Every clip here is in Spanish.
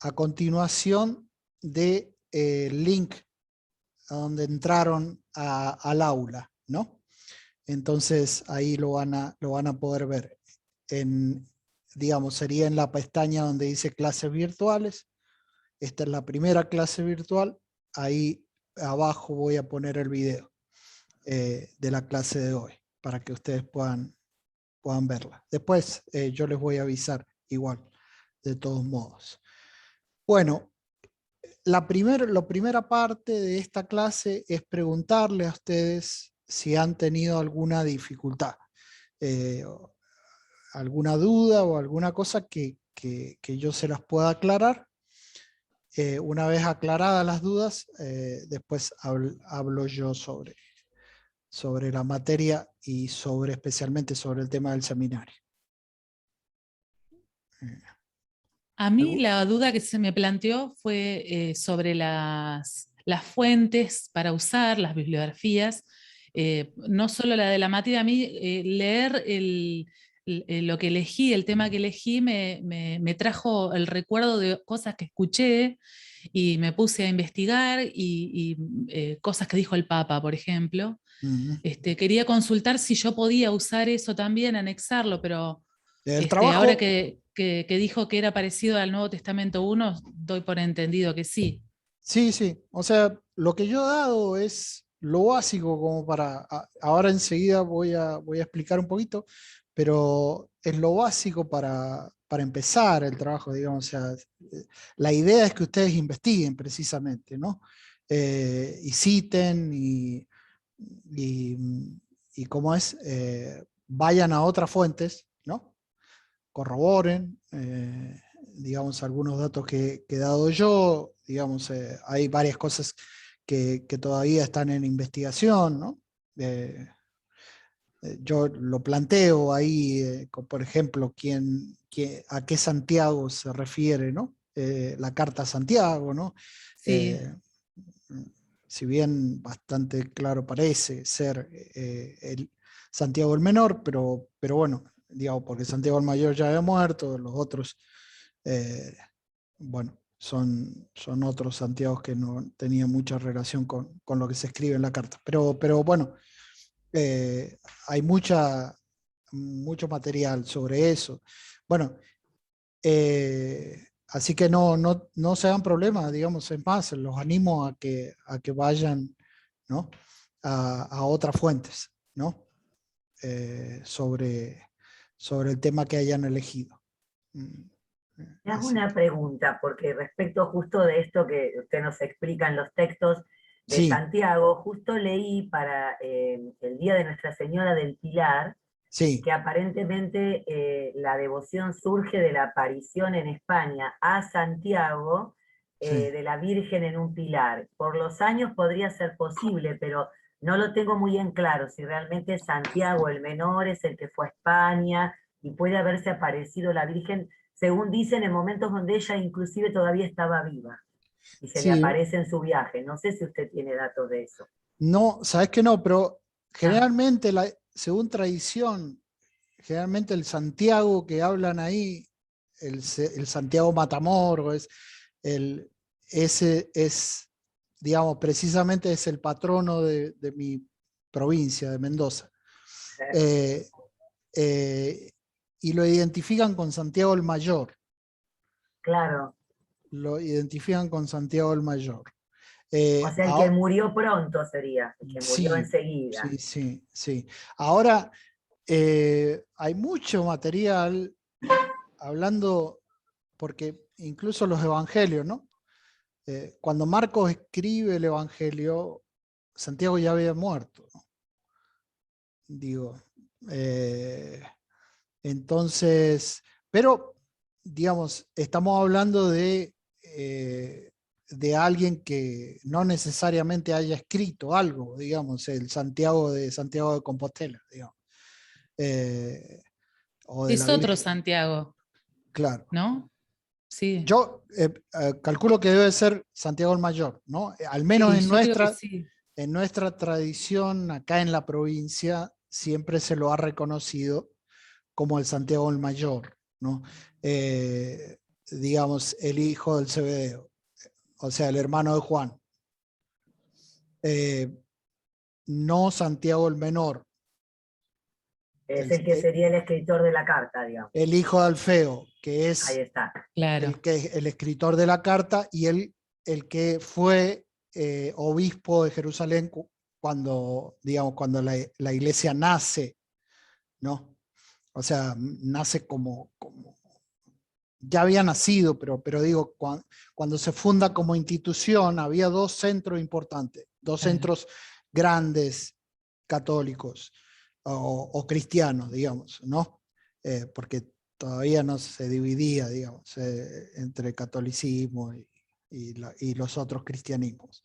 a continuación del link a donde entraron al aula, ¿no? Entonces ahí lo van a poder ver. Digamos, sería en la pestaña donde dice clases virtuales. Esta es la primera clase virtual. Ahí abajo voy a poner el video de la clase de hoy para que ustedes puedan verla. Después yo les voy a avisar igual, de todos modos. Bueno, la primera parte de esta clase es preguntarle a ustedes si han tenido alguna dificultad, alguna duda o alguna cosa que yo se las pueda aclarar. Una vez aclaradas las dudas, después hablo yo sobre la materia y especialmente sobre el tema del seminario. A mí la duda que se me planteó fue sobre las fuentes para usar, las bibliografías, no solo la de la materia. A mí leer lo que elegí, el tema que elegí, me trajo el recuerdo de cosas que escuché y me puse a investigar y cosas que dijo el Papa, por ejemplo. Quería consultar si yo podía usar eso también, anexarlo, pero El ahora trabajo, que dijo que era parecido al Nuevo Testamento 1, doy por entendido que sí. sí, sí. O sea, lo que yo he dado es lo básico como para... Ahora enseguida voy a explicar un poquito, pero es lo básico para empezar el trabajo, digamos. O sea, la idea es que ustedes investiguen precisamente, ¿no? Y citen y cómo es, vayan a otras fuentes, ¿no? Corroboren, digamos, algunos datos que he dado yo, digamos, hay varias cosas que todavía están en investigación, ¿no? Yo lo planteo ahí, por ejemplo, a qué Santiago se refiere, ¿no? La carta a Santiago, ¿no? Sí. Si bien bastante claro parece ser el Santiago el menor, pero bueno, digamos, porque Santiago el mayor ya había muerto, los otros, bueno, son otros Santiagos que no tenían mucha relación con lo que se escribe en la carta. Pero bueno, hay mucho material sobre eso. Bueno, así que no se hagan problemas, digamos, es más, los animo a que vayan, ¿no? a otras fuentes, ¿no? sobre el tema que hayan elegido. Me hago Así una que, pregunta, porque respecto justo de esto que usted nos explica en los textos de sí, Santiago, justo leí para el Día de Nuestra Señora del Pilar, sí, que aparentemente la devoción surge de la aparición en España a Santiago sí. de la Virgen en un pilar. Por los años podría ser posible, pero no lo tengo muy en claro si realmente Santiago el menor es el que fue a España y puede haberse aparecido la Virgen, según dicen, en momentos donde ella inclusive todavía estaba viva y se le Sí, aparece en su viaje. No sé si usted tiene datos de eso. no, sabes que no, pero Ah, generalmente, según tradición, generalmente el Santiago que hablan ahí, el Santiago Matamoros, ese es, digamos, precisamente es el patrono de mi provincia, de Mendoza. Eh, eh, y lo identifican con Santiago el Mayor. claro. Lo identifican con Santiago el Mayor. O sea, el que Ah, murió pronto sería, el que murió sí, enseguida. sí, sí, sí. Ahora, hay mucho material hablando, porque incluso los evangelios, ¿no? Cuando Marcos escribe el evangelio, Santiago ya había muerto, ¿no? Digo, eh, entonces, pero, digamos, estamos hablando de alguien que no necesariamente haya escrito algo, digamos, el Santiago de Compostela, digamos. Eh, o de la Es otro Virgen, Santiago, claro. ¿no? Sí. Yo calculo que debe ser Santiago el Mayor, ¿no? Al menos Sí, yo creo que sí. en nuestra tradición, acá en la provincia, siempre se lo ha reconocido como el Santiago el Mayor, ¿no? digamos, el hijo del Zebedeo, o sea, el hermano de Juan. No Santiago el menor. Es el que sería el escritor de la carta, digamos. El hijo de Alfeo, que Ahí es está. Claro. el escritor de la carta y el que fue obispo de Jerusalén cuando, digamos, cuando la iglesia nace, ¿no? O sea, nace como ya había nacido, pero digo, cuando se funda como institución, había dos centros importantes, dos Claro. centros grandes católicos o cristianos, digamos, ¿no? Porque todavía no se dividía, digamos, entre catolicismo y los otros cristianismos.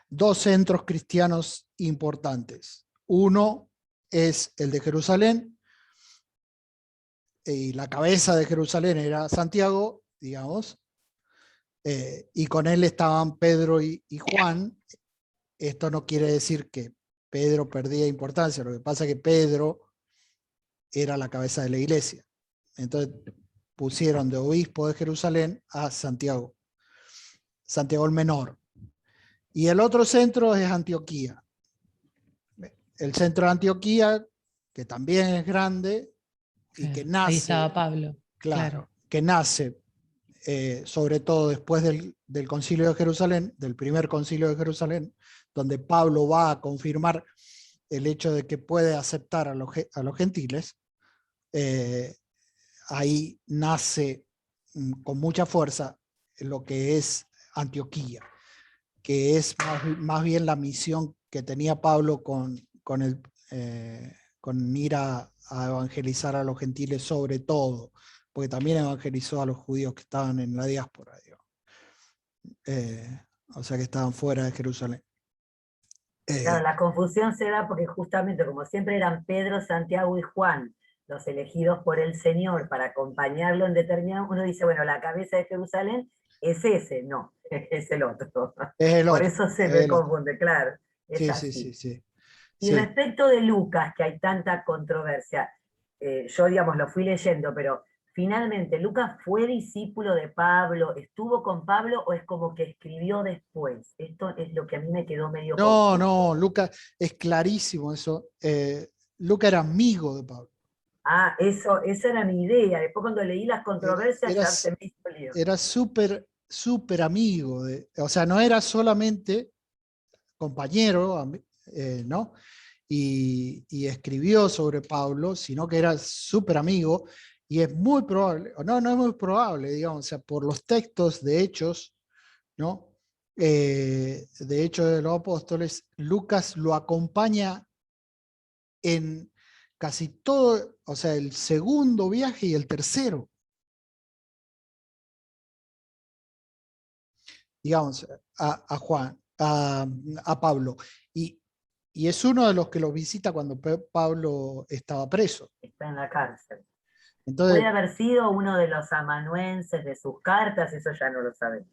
Dos centros cristianos importantes. Uno es el de Jerusalén, y la cabeza de Jerusalén era Santiago, digamos, y con él estaban Pedro y Juan. Esto no quiere decir que Pedro perdía importancia, lo que pasa es que Pedro era la cabeza de la iglesia. Entonces pusieron de obispo de Jerusalén a Santiago, Santiago el menor. Y el otro centro es Antioquía. El centro de Antioquía, que también es grande y que Claro. Ahí estaba nace, Pablo. claro, que nace sobre todo después del concilio de Jerusalén, del primer concilio de Jerusalén, donde Pablo va a confirmar el hecho de que puede aceptar a los gentiles. Ahí nace con mucha fuerza lo que es Antioquía, que es más bien la misión que tenía Pablo con ir a evangelizar a los gentiles sobre todo, porque también evangelizó a los judíos que estaban en la diáspora, digamos. O sea, que estaban fuera de Jerusalén. Claro, la confusión se da porque justamente como siempre eran Pedro, Santiago y Juan los elegidos por el Señor para acompañarlo en determinado, uno dice, bueno, la cabeza de Jerusalén es ese, no, es el otro. Es el Por otro. eso se Es me el otro. confunde, claro, es Sí, sí, sí, así. sí. Y Sí. respecto de Lucas, que hay tanta controversia, yo digamos lo fui leyendo, pero finalmente, ¿Lucas fue discípulo de Pablo, estuvo con Pablo o es como que escribió después? Esto es lo que a mí me quedó medio No, confuso. no, Lucas, es clarísimo eso. Lucas era amigo de Pablo. Ah, esa era mi idea. Después cuando leí las Era, controversias era, ya se me hizo lío. era súper, súper amigo. O sea, no era solamente compañero, ¿no? Y escribió sobre Pablo, sino que era súper amigo. Y es muy probable, o no, no es muy probable, digamos, o sea, por los textos de Hechos, ¿no? De Hechos de los Apóstoles, Lucas lo acompaña en casi todo, o sea, el segundo viaje y el tercero, digamos, a Juan, a Pablo. Y, y es uno de los que lo visita cuando Pablo estaba preso. Está en la cárcel. Puede Entonces, haber sido uno de los amanuenses de sus cartas, eso ya no lo sabemos.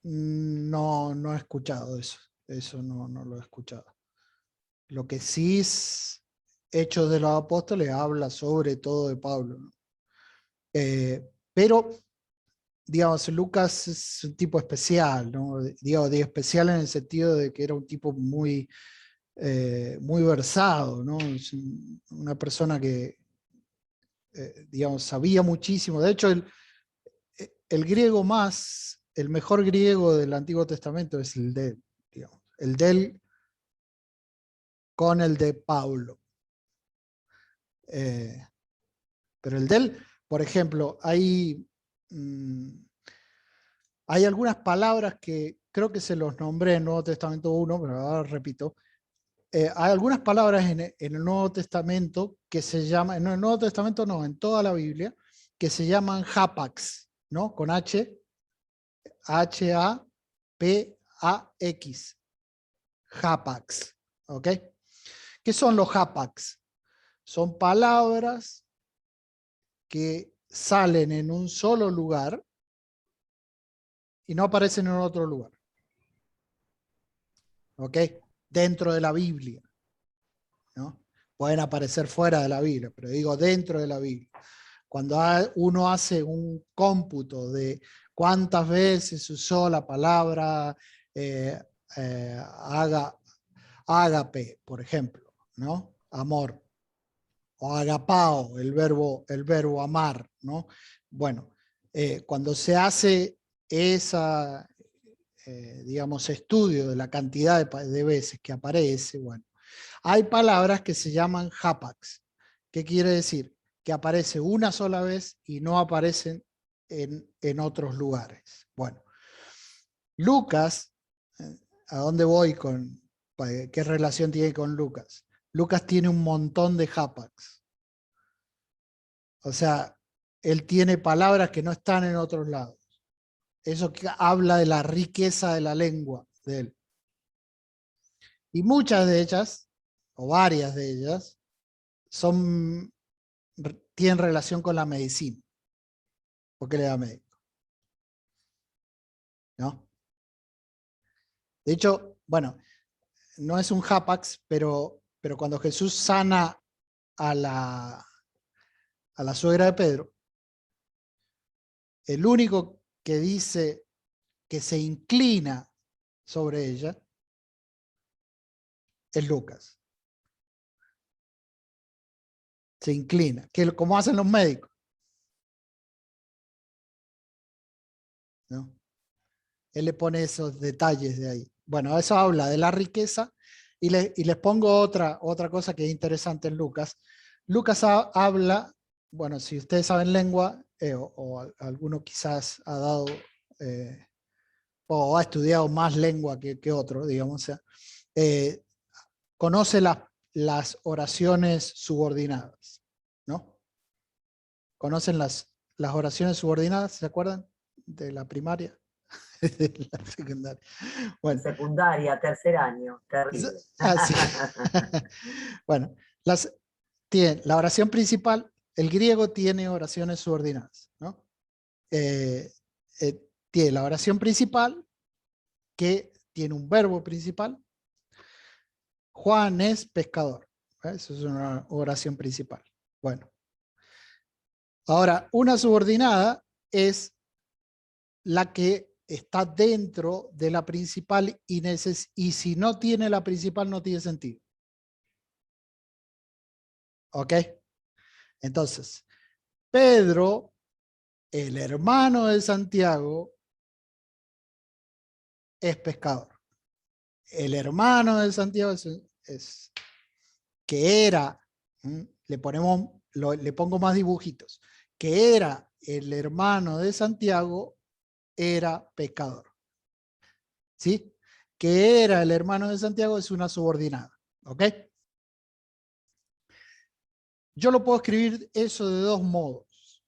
no he escuchado eso. Eso no lo he escuchado. Lo que sí es Hechos de los Apóstoles habla sobre todo de Pablo, ¿no? Pero, digamos, Lucas es un tipo especial, ¿no? Digo, especial en el sentido de que era un tipo muy, muy versado, ¿no? Es una persona que, digamos, sabía muchísimo. De hecho, el griego el mejor griego del Antiguo Testamento es el de él, digamos. El de él con el de Pablo. Pero el de él, por ejemplo, hay algunas palabras que creo que se los nombré en el Nuevo Testamento 1, pero ahora repito. Hay algunas palabras en el Nuevo Testamento que se llaman, en el Nuevo Testamento no, en toda la Biblia, que se llaman hapax, ¿no? Con H, H-A-P-A-X, hapax, ¿ok? ¿Qué son los hapax? Son palabras que salen en un solo lugar y no aparecen en otro lugar, ¿ok? Dentro de la Biblia, ¿no? Pueden aparecer fuera de la Biblia, pero digo dentro de la Biblia. cuando uno hace un cómputo de cuántas veces usó la palabra ágape, por ejemplo, ¿no? Amor. O agapao, el verbo amar, ¿no? Bueno, cuando se hace esa, digamos, estudio de la cantidad de veces que aparece, bueno, hay palabras que se llaman hapax. ¿Qué quiere decir? Que aparece una sola vez y no aparecen en otros lugares. Bueno, Lucas, ¿a dónde voy con qué relación tiene con Lucas? Lucas tiene un montón de hapax. O sea, él tiene palabras que no están en otros lados. Eso que habla de la riqueza de la lengua de él. Y muchas de ellas, o varias de ellas, tienen relación con la medicina. Porque le da médico. ¿No? De hecho, bueno, no es un hapax, pero cuando Jesús sana a la suegra de Pedro, el único que dice que se inclina sobre ella es Lucas. Se inclina, como hacen los médicos. ¿No? Él le pone esos detalles de ahí. Bueno, eso habla de la riqueza y les pongo otra cosa que es interesante en Lucas. Lucas habla, bueno, si ustedes saben lengua, o alguno quizás ha dado o ha estudiado más lengua que otro, digamos, o sea, conoce las oraciones subordinadas, ¿no? ¿Conocen las oraciones subordinadas? ¿Se acuerdan de la primaria? De la secundaria. Bueno, Secundaria, tercer año, terrible. así. Bueno, la oración principal, el griego tiene oraciones subordinadas, ¿no? Tiene la oración principal, que tiene un verbo principal. Juan es pescador. Eso es una oración principal. Bueno. Ahora, una subordinada es la que está dentro de la principal y si no tiene la principal no tiene sentido. ¿Ok? Entonces, Pedro, el hermano de Santiago, es pescador. El hermano de Santiago es que era, le pongo más dibujitos, que era el hermano de Santiago, era pescador. ¿Sí? Que era el hermano de Santiago es una subordinada. ¿Ok? Yo lo puedo escribir eso de dos modos.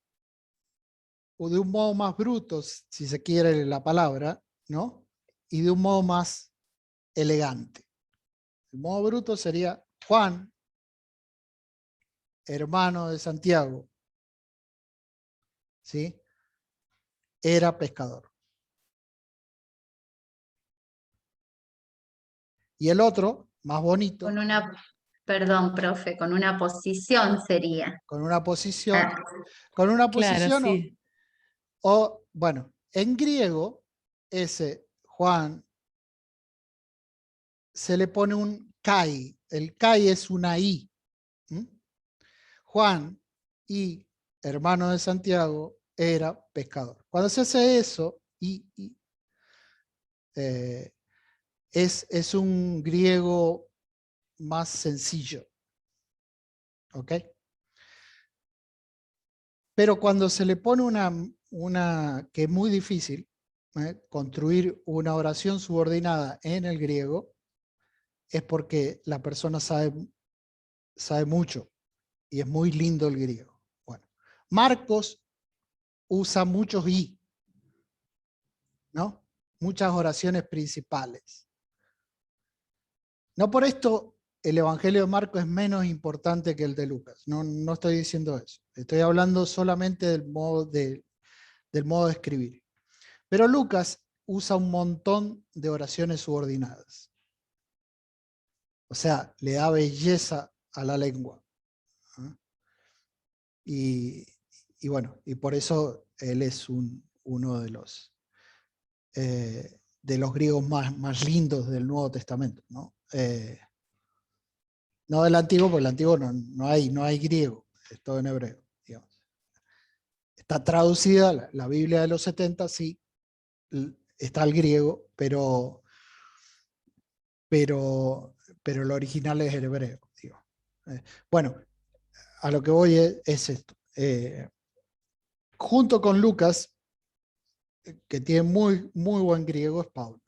O de un modo más bruto, si se quiere la palabra, ¿no? Y de un modo más elegante. El modo bruto sería Juan, hermano de Santiago, ¿sí? Era pescador. Y el otro, más bonito, Perdón, profe, con una posición sería. con una posición, Ah, Claro, sí. o, bueno, en griego, ese Juan se le pone un kai. El kai es una i. Juan y hermano de Santiago era pescador. Cuando se hace eso, es un griego más sencillo. ¿Ok? Pero cuando se le pone una que es muy difícil, construir una oración subordinada en el griego, es porque la persona sabe mucho y es muy lindo el griego. Bueno, Marcos usa muchos i, ¿no? Muchas oraciones principales. No por esto el Evangelio de Marcos es menos importante que el de Lucas. No estoy diciendo eso. Estoy hablando solamente del modo de escribir. Pero Lucas usa un montón de oraciones subordinadas. O sea, le da belleza a la lengua. Y bueno, y por eso él es uno de los griegos más lindos del Nuevo Testamento, ¿no? No del Antiguo, porque el Antiguo no hay griego, es todo en hebreo, digamos. Está traducida la Biblia de los 70, sí, está el griego, pero el original es el hebreo, digo. Bueno, a lo que voy es esto. Junto con Lucas, que tiene muy buen griego, es Pablo.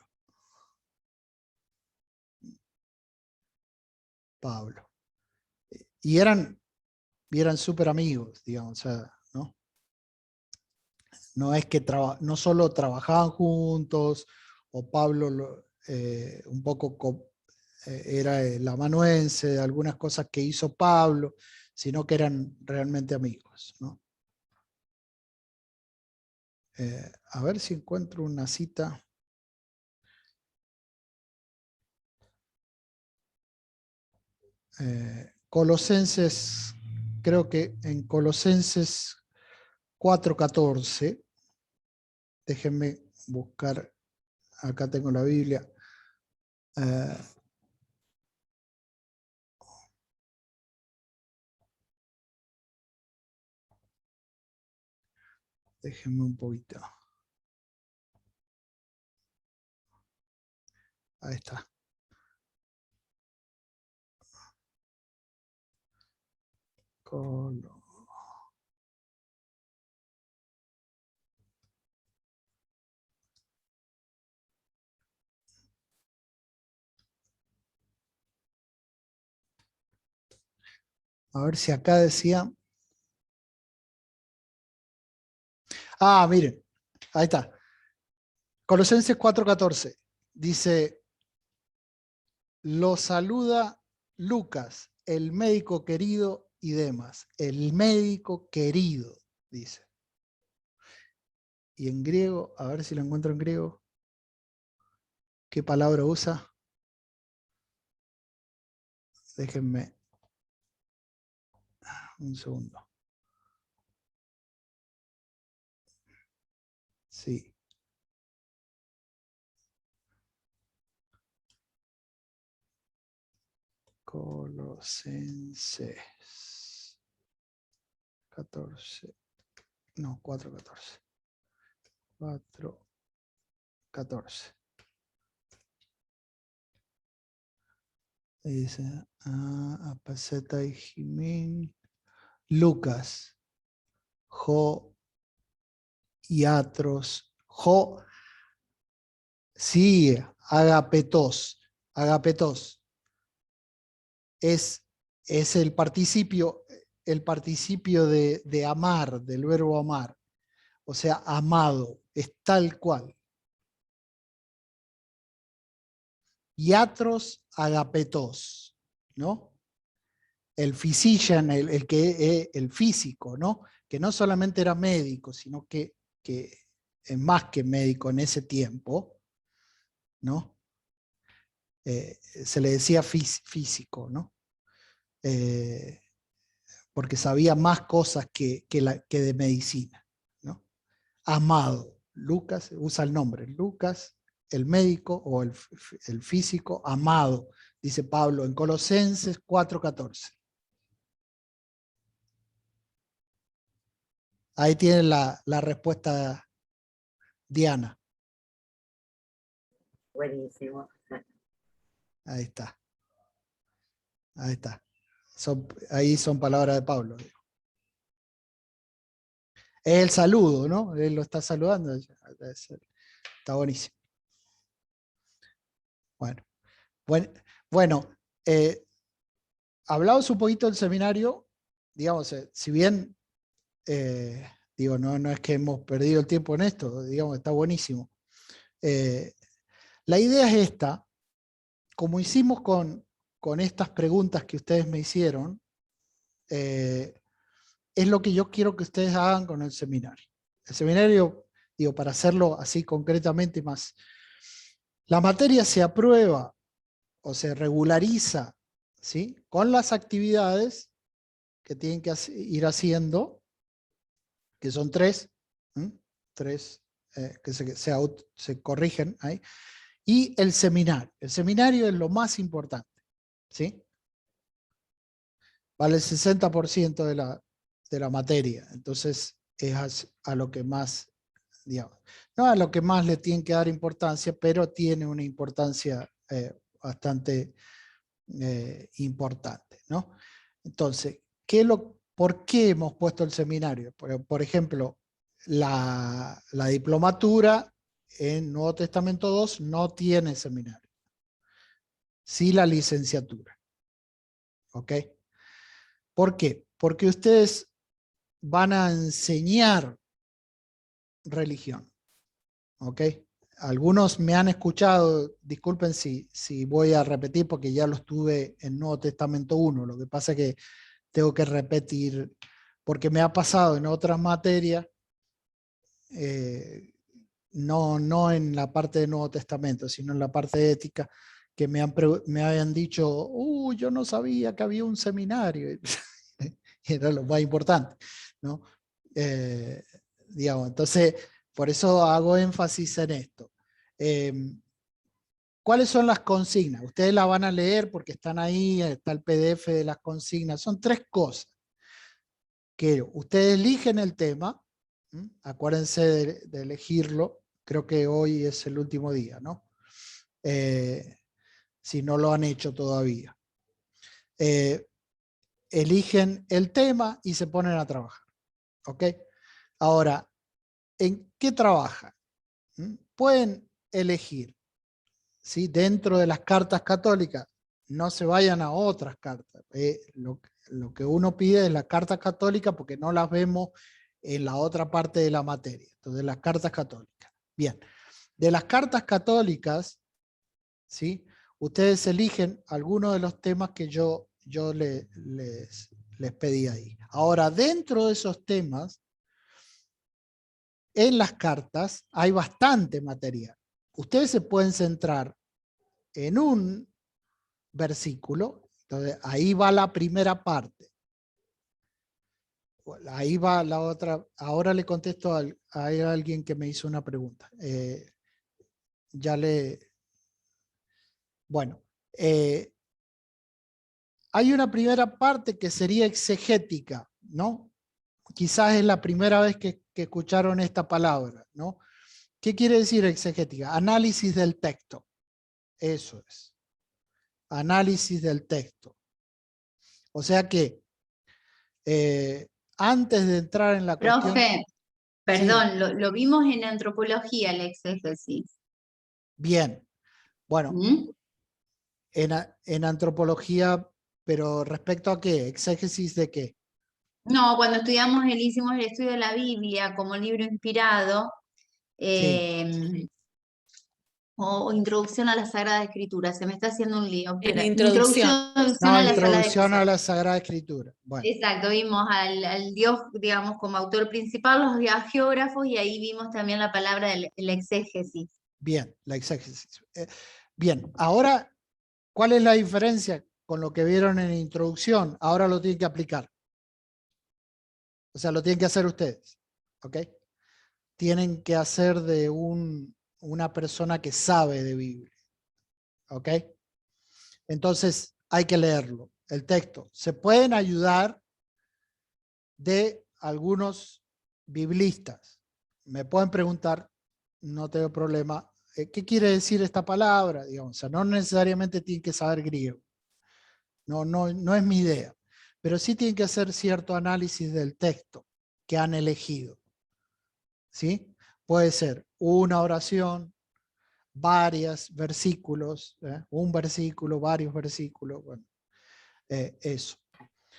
Y eran súper amigos, digamos, o sea, ¿no? No es que no solo trabajaban juntos, o Pablo un poco era el amanuense de algunas cosas que hizo Pablo, sino que eran realmente amigos, ¿no? A ver si encuentro una cita. Colosenses, creo que en Colosenses 4:14, déjenme buscar, acá tengo la Biblia. Déjenme un poquito. Ahí está. A ver si acá decía. Ah, miren, ahí está. Colosenses 4:14. Dice, lo saluda Lucas, el médico querido y demás. El médico querido, dice. Y en griego, a ver si lo encuentro en griego. ¿Qué palabra usa? Déjenme un segundo. Sí. Colosenses 14. No, 4:14. 4:14. Dice, Apaceta y Jimín, Lucas, Jo, Iatros, Jo, sí, agapetos, agapetos. Es el participio de amar, del verbo amar. O sea, amado, es tal cual. Iatros agapetos, ¿no? El physician, el físico, ¿no? Que no solamente era médico, sino que es más que médico en ese tiempo, ¿no? Se le decía físico, ¿no? Porque sabía más cosas que de medicina, ¿no? Amado. Lucas usa el nombre, Lucas, el médico o el físico, amado, dice Pablo en Colosenses 4:14. Ahí tiene la respuesta, Diana. Buenísimo. Ahí está. Ahí está. Ahí son palabras de Pablo. Es el saludo, ¿no? Él lo está saludando. Está buenísimo. Bueno, hablamos un poquito del seminario, digamos, si bien, digo, no es que hemos perdido el tiempo en esto, digamos, está buenísimo. La idea es esta, como hicimos con estas preguntas que ustedes me hicieron, es lo que yo quiero que ustedes hagan con el seminario. El seminario, digo, para hacerlo así concretamente más, la materia se aprueba o se regulariza, ¿sí? Con las actividades que tienen que ir haciendo que son 3, que se corrigen ahí, y el seminario. El seminario es lo más importante, ¿sí? Vale el 60% de la materia, entonces es a lo que más, digamos, no a lo que más le tienen que dar importancia, pero tiene una importancia bastante importante, ¿no? Entonces, ¿por qué hemos puesto el seminario? Por ejemplo, la diplomatura en Nuevo Testamento 2 no tiene seminario, sí la licenciatura, ¿ok? ¿Por qué? Porque ustedes van a enseñar religión, ¿ok? Algunos me han escuchado, disculpen si voy a repetir porque ya lo estuve en Nuevo Testamento 1, lo que pasa es que tengo que repetir, porque me ha pasado en otras materias, no en la parte de Nuevo Testamento, sino en la parte de ética, que me habían dicho, yo no sabía que había un seminario, era lo más importante, ¿no? Digamos, entonces, por eso hago énfasis en esto. ¿Cuáles son las consignas? Ustedes la van a leer porque están ahí, está el PDF de las consignas. Son 3 cosas. Que ustedes eligen el tema, acuérdense de elegirlo, creo que hoy es el último día, ¿no? Si no lo han hecho todavía. Eligen el tema y se ponen a trabajar, ¿ok? Ahora, ¿en qué trabajan? Pueden elegir, ¿sí? Dentro de las cartas católicas, no se vayan a otras cartas. Lo que uno pide es la carta católica porque no las vemos en la otra parte de la materia. Entonces, las cartas católicas. Bien, de las cartas católicas, ¿sí? Ustedes eligen algunos de los temas que yo les pedí ahí. Ahora, dentro de esos temas, en las cartas hay bastante material. Ustedes se pueden centrar en un versículo, entonces ahí va la primera parte. Ahí va la otra. Ahora le contesto a alguien que me hizo una pregunta. Bueno, hay una primera parte que sería exegética, ¿no? Quizás es la primera vez que escucharon esta palabra, ¿no? ¿Qué quiere decir exegética? Análisis del texto. Eso es. Análisis del texto. O sea que antes de entrar en la cuestión... Profe, perdón, lo vimos en antropología, el exégesis. Bien, bueno, en antropología, pero ¿respecto a qué? ¿Exégesis de qué? No, cuando hicimos el estudio de la Biblia como libro inspirado, o introducción a la Sagrada Escritura, se me está haciendo un lío. En Pero, introducción. No, introducción a la Sagrada Escritura. Bueno. Exacto, vimos al Dios, digamos, como autor principal, los geógrafos, y ahí vimos también la palabra del exégesis. Bien, la exégesis. Bien, ahora, ¿cuál es la diferencia con lo que vieron en introducción? Ahora lo tienen que aplicar. O sea, lo tienen que hacer ustedes. ¿Ok? Tienen que hacer de una persona que sabe de Biblia. ¿Ok? Entonces, hay que leerlo, el texto. Se pueden ayudar de algunos biblistas. Me pueden preguntar, no tengo problema, ¿qué quiere decir esta palabra? Digamos, o sea, no necesariamente tienen que saber griego. No es mi idea. Pero sí tienen que hacer cierto análisis del texto que han elegido. ¿Sí? Puede ser una oración, varios versículos, un versículo, varios versículos, bueno, eso.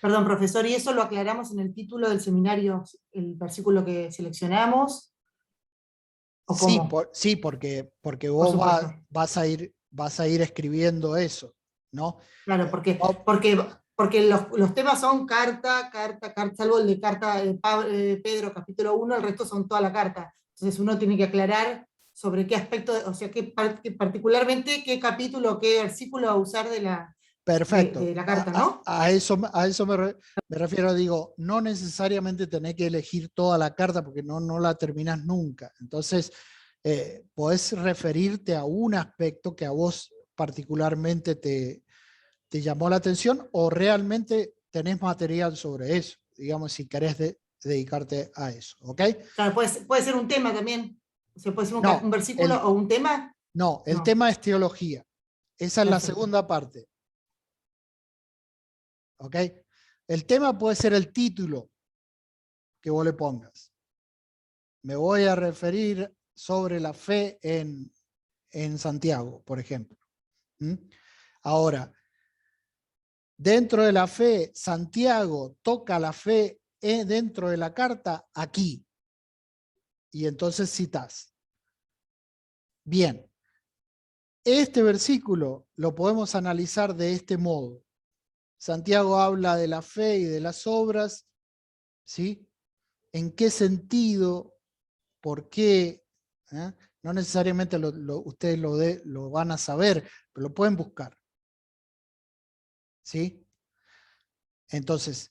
Perdón, profesor, ¿y eso lo aclaramos en el título del seminario, el versículo que seleccionamos? ¿O Sí, cómo? sí, porque vos vas a ir escribiendo eso, ¿no? Claro, porque los temas son carta, salvo el de carta de Pedro, capítulo 1, el resto son toda la carta. Entonces uno tiene que aclarar sobre qué aspecto, o sea, particularmente qué capítulo, qué versículo va a usar de Perfecto. de la carta, ¿no? A eso me refiero, digo, no necesariamente tenés que elegir toda la carta porque no la terminás nunca. Entonces, podés referirte a un aspecto que a vos particularmente te llamó la atención o realmente tenés material sobre eso, digamos, si querés dedicarte a eso, ¿ok? Claro, puede ser un tema también. O sea, puede ser No, un versículo o un tema. no, el No. tema es teología. Esa es la Perfecto. segunda parte. ¿Ok? El tema puede ser el título que vos le pongas. Me voy a referir sobre la fe en Santiago, por ejemplo. ¿Mm? Ahora, dentro de la fe, Santiago toca la fe dentro de la carta aquí. Y entonces citas. Bien. Este versículo lo podemos analizar de este modo. Santiago habla de la fe y de las obras, ¿sí? ¿En qué sentido? ¿Por qué? ¿Eh? No necesariamente ustedes lo van a saber, pero lo pueden buscar. ¿Sí? Entonces,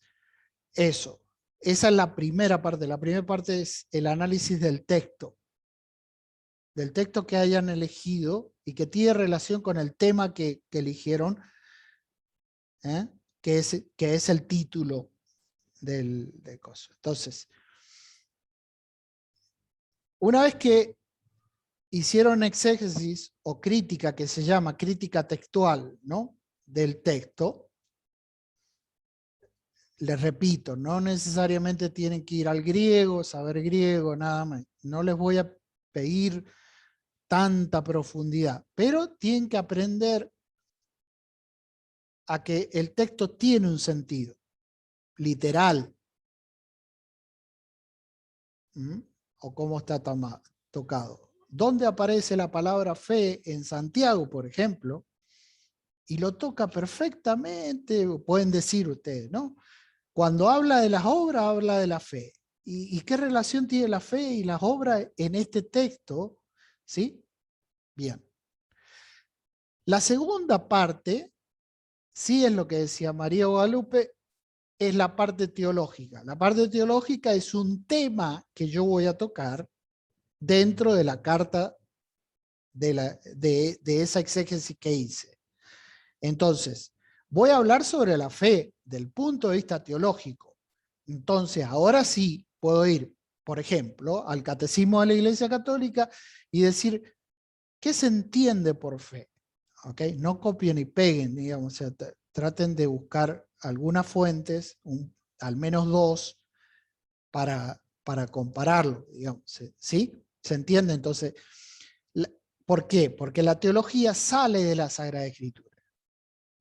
eso. Esa es la primera parte. La primera parte es el análisis del texto que hayan elegido y que tiene relación con el tema que eligieron, que es el título del coso. Entonces, una vez que hicieron exégesis o crítica, que se llama crítica textual, ¿no? Del texto, les repito, no necesariamente tienen que ir al griego, saber griego, nada más. No les voy a pedir tanta profundidad, pero tienen que aprender a que el texto tiene un sentido literal. ¿Mm? O cómo está tocado. ¿Dónde aparece la palabra fe? En Santiago, por ejemplo, y lo toca perfectamente, pueden decir ustedes, ¿no? Cuando habla de las obras, habla de la fe. ¿Y qué relación tiene la fe y las obras en este texto? ¿Sí? Bien. La segunda parte, sí es lo que decía María Guadalupe, es la parte teológica. La parte teológica es un tema que yo voy a tocar dentro de la carta de esa exégesis que hice. Entonces, voy a hablar sobre la fe del punto de vista teológico. Entonces, ahora sí puedo ir, por ejemplo, al Catecismo de la Iglesia Católica y decir, ¿qué se entiende por fe? ¿Okay? No copien y peguen, digamos, o sea, traten de buscar algunas fuentes, al menos dos, para compararlo, digamos, ¿sí? ¿Se entiende? Entonces, ¿por qué? Porque la teología sale de la Sagrada Escritura.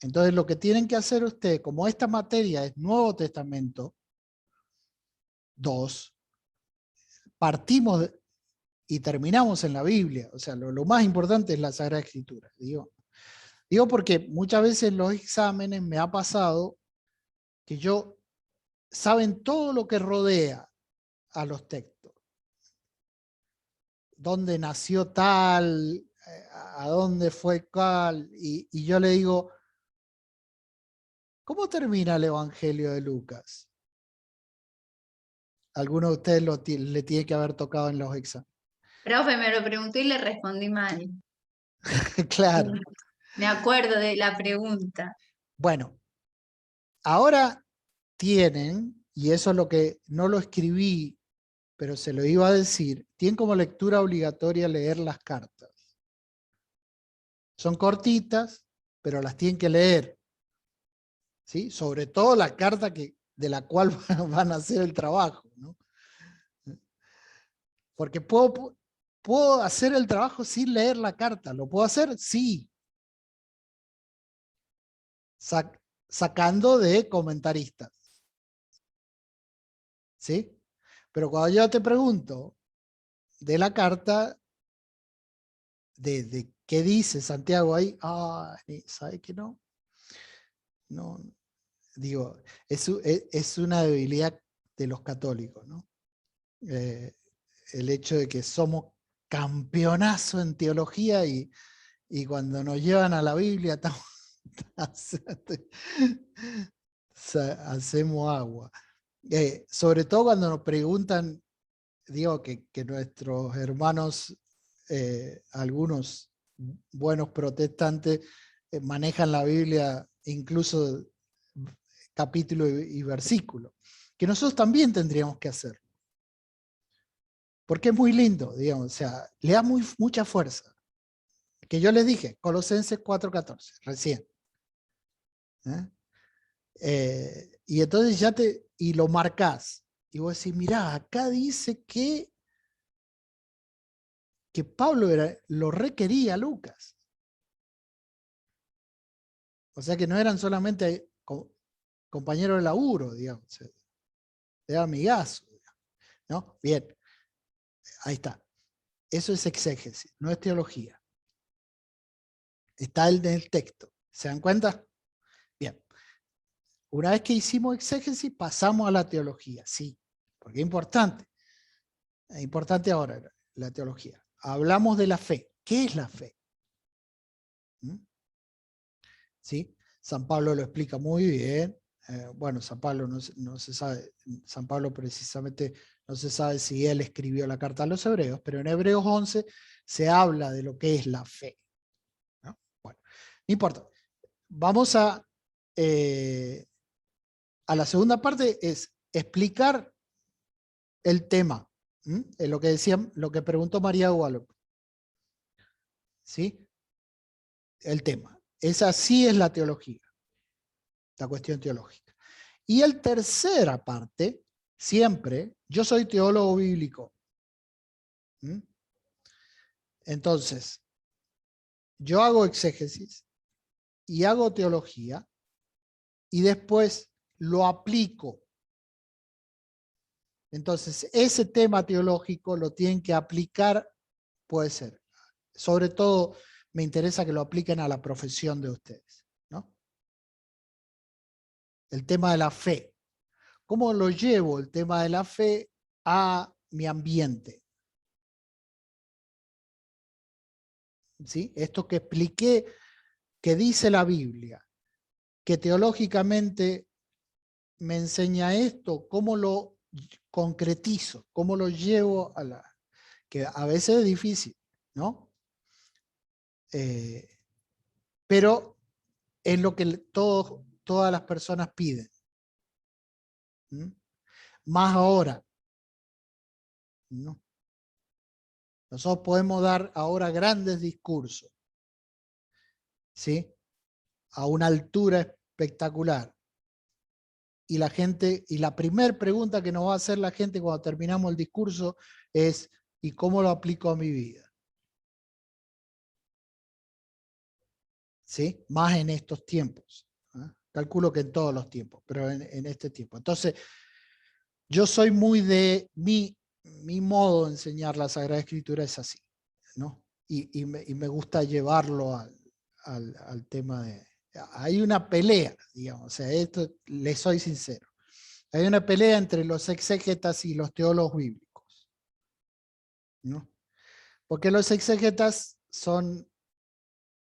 Entonces lo que tienen que hacer ustedes, como esta materia es Nuevo Testamento 2, partimos y terminamos en la Biblia. O sea, lo más importante es la Sagrada Escritura. Digo porque muchas veces en los exámenes me ha pasado que saben todo lo que rodea a los textos. Dónde nació tal, a dónde fue tal, y yo le digo, ¿cómo termina el Evangelio de Lucas? Alguno de ustedes le tiene que haber tocado en los exámenes. Profe, me lo preguntó y le respondí mal. Claro. Me acuerdo de la pregunta. Bueno, ahora tienen, y eso es lo que no lo escribí, pero se lo iba a decir, tienen como lectura obligatoria leer las cartas. Son cortitas, pero las tienen que leer. ¿Sí? Sobre todo la carta de la cual van a hacer el trabajo, ¿no? Porque puedo hacer el trabajo sin leer la carta. ¿Lo puedo hacer? Sí. Sacando de comentaristas. ¿Sí? Pero cuando yo te pregunto de la carta, de qué dice Santiago ahí, ¿sabe que no? No, digo, es una debilidad de los católicos, ¿no? El hecho de que somos campeonazo en teología y cuando nos llevan a la Biblia estamos Hacemos agua. Sobre todo cuando nos preguntan, digo que nuestros hermanos, algunos buenos protestantes, manejan la Biblia incluso capítulo y versículo, que nosotros también tendríamos que hacerlo. Porque es muy lindo, digamos, o sea, le da mucha fuerza. Que yo les dije, Colosenses 4:14, recién. Y entonces y lo marcás. Y vos decís, mirá, acá dice que Pablo lo requería a Lucas. O sea que no eran solamente compañeros de laburo, digamos. Era amigazo, ¿no? Bien, ahí está. Eso es exégesis, no es teología. Está en el texto. ¿Se dan cuenta? Bien. Una vez que hicimos exégesis, pasamos a la teología, sí, porque es importante. Es importante ahora la teología. Hablamos de la fe. ¿Qué es la fe? ¿Sí? San Pablo lo explica muy bien. Bueno, San Pablo no se sabe, San Pablo precisamente no se sabe si él escribió la carta a los hebreos, pero en Hebreos 11 se habla de lo que es la fe, ¿no? Bueno, no importa. Vamos a la segunda parte, es explicar el tema. Lo que decía, lo que preguntó María Guadalupe. ¿Sí? El tema. Esa sí es la teología. La cuestión teológica. Y el tercera parte, siempre, yo soy teólogo bíblico. Entonces, yo hago exégesis y hago teología y después lo aplico. Entonces, ese tema teológico lo tienen que aplicar, puede ser. Sobre todo, me interesa que lo apliquen a la profesión de ustedes, ¿no? El tema de la fe. ¿Cómo lo llevo el tema de la fe a mi ambiente? ¿Sí? Esto que expliqué, que dice la Biblia, que teológicamente me enseña esto, ¿cómo lo concretizo? ¿Cómo lo llevo a la... que a veces es difícil, ¿no? Pero es lo que todas las personas piden. Más ahora, ¿no? Nosotros podemos dar ahora grandes discursos, ¿sí? A una altura espectacular. Y la gente, y la primera pregunta que nos va a hacer la gente cuando terminamos el discurso es, ¿y cómo lo aplico a mi vida? ¿Sí? Más en estos tiempos. Calculo que en todos los tiempos, pero en este tiempo. Entonces, yo soy muy de mi modo de enseñar la Sagrada Escritura es así, ¿no? Y me gusta llevarlo al tema de... Hay una pelea, digamos, o sea, esto le soy sincero. Hay una pelea entre los exégetas y los teólogos bíblicos, ¿no? Porque los exégetas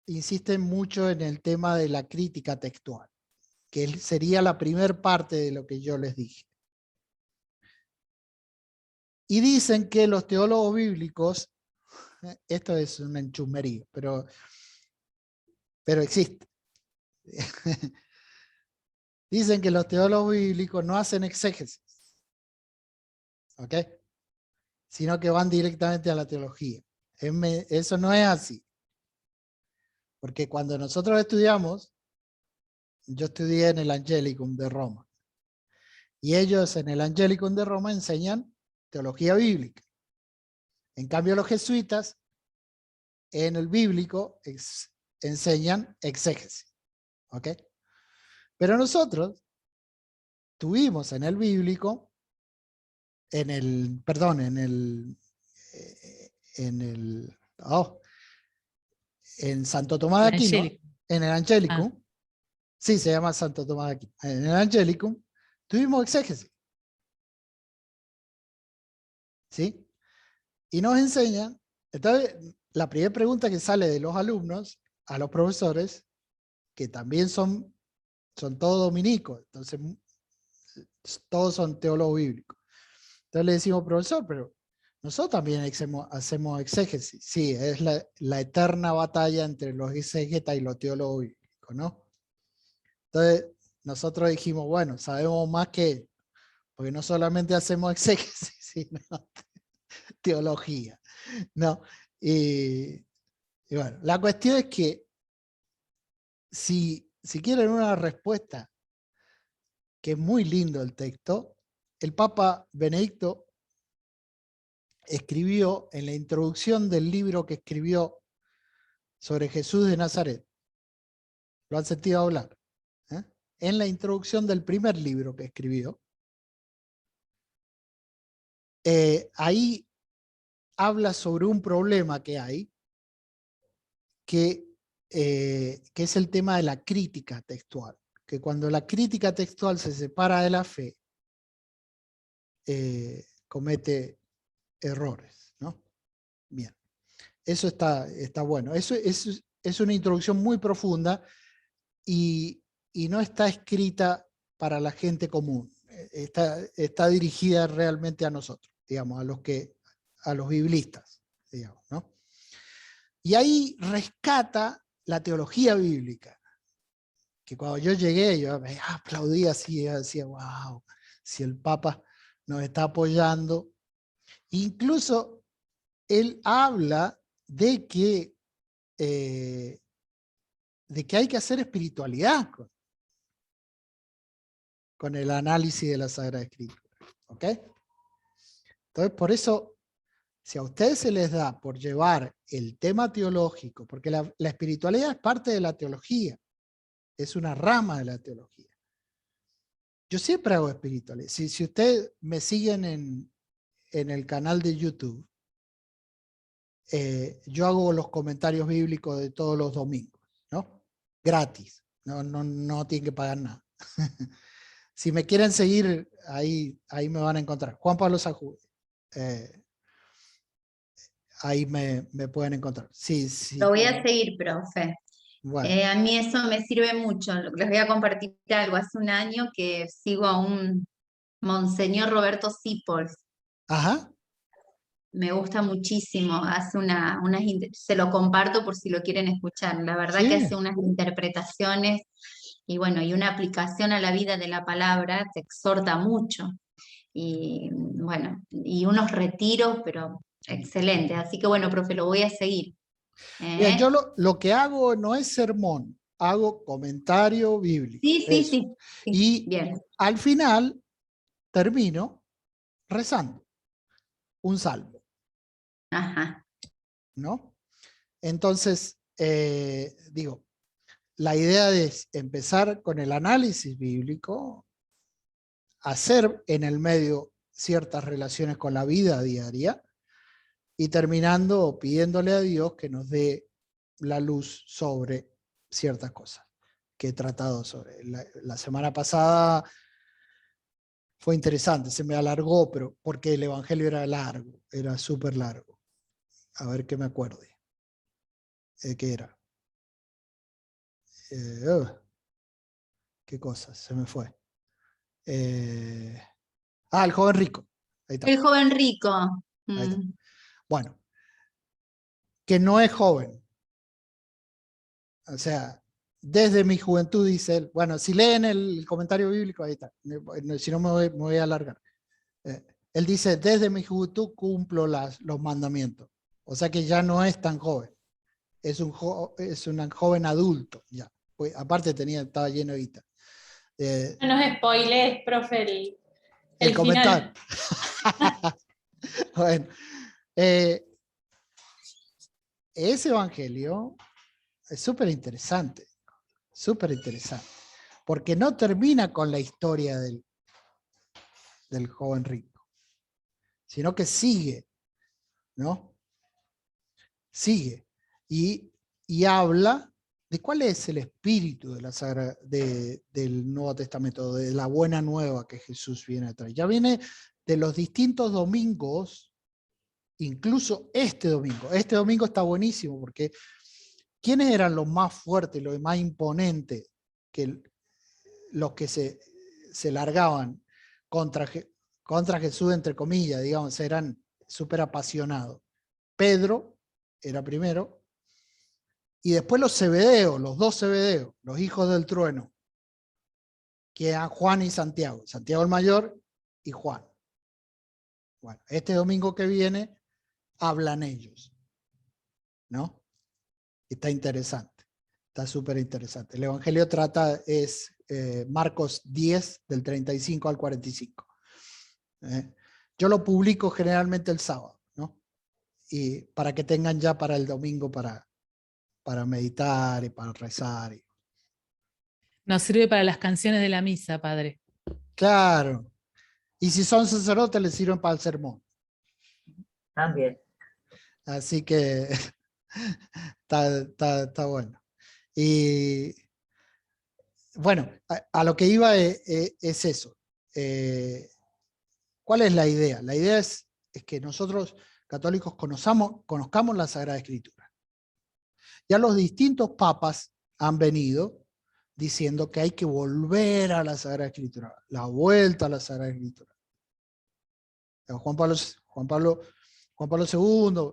insisten mucho en el tema de la crítica textual, que sería la primera parte de lo que yo les dije. Y dicen que los teólogos bíblicos, esto es una enchumería, pero existe. Dicen que los teólogos bíblicos no hacen exégesis, ¿ok? Sino que van directamente a la teología. Eso no es así. Porque cuando nosotros estudiamos, yo estudié en el Angelicum de Roma, y ellos en el Angelicum de Roma enseñan teología bíblica. En cambio, los jesuitas en el bíblico enseñan exégesis. ¿Ok? Pero nosotros tuvimos en el bíblico, en Santo Tomás de Aquino, en el Angelicum, sí, se llama Santo Tomás de Aquino, en el Angelicum tuvimos exégesis. ¿Sí? Y nos enseñan, entonces la primera pregunta que sale de los alumnos a los profesores que también son todos dominicos, entonces todos son teólogos bíblicos. Entonces le decimos, profesor, pero nosotros también hacemos exégesis. Sí, es la eterna batalla entre los exégetas y los teólogos bíblicos, ¿no? Entonces nosotros dijimos, bueno, sabemos más que ellos, porque no solamente hacemos exégesis, sino teología, ¿no? Y bueno, la cuestión es que si quieren una respuesta, que es muy lindo el texto, el Papa Benedicto escribió en la introducción del libro que escribió sobre Jesús de Nazaret. ¿Lo han sentido hablar? En la introducción del primer libro que escribió, ahí habla sobre un problema que hay, que es el tema de la crítica textual. Que cuando la crítica textual se separa de la fe, comete errores, ¿no? Bien, eso está bueno. Eso es una introducción muy profunda y no está escrita para la gente común. Está dirigida realmente a nosotros, digamos, a los biblistas, digamos, ¿no? Y ahí rescata la teología bíblica, que cuando yo llegué, yo aplaudía así, decía, wow, si el Papa nos está apoyando. Incluso él habla de que hay que hacer espiritualidad con el análisis de la Sagrada Escritura. ¿Ok? Entonces, por eso, si a ustedes se les da por llevar el tema teológico, porque la espiritualidad es parte de la teología, es una rama de la teología. Yo siempre hago espiritualidad. Si ustedes me siguen en el canal de YouTube, yo hago los comentarios bíblicos de todos los domingos, ¿no? Gratis, no tienen que pagar nada. Si me quieren seguir, ahí me van a encontrar. Juan Pablo Sajú, ahí me pueden encontrar. Sí. Lo voy a seguir, profe. Bueno. A mí eso me sirve mucho. Les voy a compartir algo. Hace un año que sigo a un Monseñor Roberto Sipols. Ajá. Me gusta muchísimo. Hace se lo comparto por si lo quieren escuchar. La verdad Sí. que hace unas interpretaciones y bueno, y una aplicación a la vida de la palabra, te exhorta mucho. Y bueno, y unos retiros, pero excelente. Así que bueno, profe, lo voy a seguir. Bien, yo lo que hago no es sermón, hago comentario bíblico. Sí. Y bien. al final termino rezando un salmo. Ajá. ¿No? Entonces, digo, la idea es empezar con el análisis bíblico, hacer en el medio ciertas relaciones con la vida diaria y terminando pidiéndole a Dios que nos dé la luz sobre ciertas cosas que he tratado sobre. La semana pasada fue interesante, se me alargó, pero porque el evangelio era largo, era súper largo. A ver que me acuerde. ¿Qué era? ¿Qué cosa? Se me fue. El joven rico. Ahí está. El joven rico. Ahí está. Bueno, que no es joven. O sea, desde mi juventud, dice él. Bueno, si leen el comentario bíblico, ahí está. Si no, me voy a alargar. Él dice, desde mi juventud cumplo los mandamientos. O sea que ya no es tan joven. Es un joven adulto. Ya. Pues, aparte estaba lleno de guita. No nos spoilees, profe, el comentario. final. Bueno, ese evangelio es súper interesante, porque no termina con la historia del joven rico, sino que sigue, ¿no? Sigue y habla de cuál es el espíritu de la del Nuevo Testamento, de la buena nueva que Jesús viene a traer. Ya viene de los distintos domingos, incluso este domingo. Este domingo está buenísimo porque ¿quiénes eran los más fuertes, los más imponentes, los que se largaban contra Jesús, entre comillas, digamos, eran súper apasionados? Pedro era primero, y después los Zebedeos, los dos Zebedeos, los hijos del trueno, que eran Juan y Santiago, Santiago el mayor y Juan. Bueno, este domingo que viene hablan ellos, ¿no? Está interesante, está súper interesante. El Evangelio es Marcos 10, del 35 al 45. Yo lo publico generalmente el sábado, ¿no? Y para que tengan ya para el domingo para meditar y para rezar. Nos sirve para las canciones de la misa, padre. Claro. Y si son sacerdotes, les sirven para el sermón. También. Así que está bueno. Y bueno, a lo que iba es eso. ¿Cuál es la idea? La idea es que nosotros, católicos, conozcamos la Sagrada Escritura. Ya los distintos papas han venido diciendo que hay que volver a la Sagrada Escritura, la vuelta a la Sagrada Escritura. Juan Pablo II,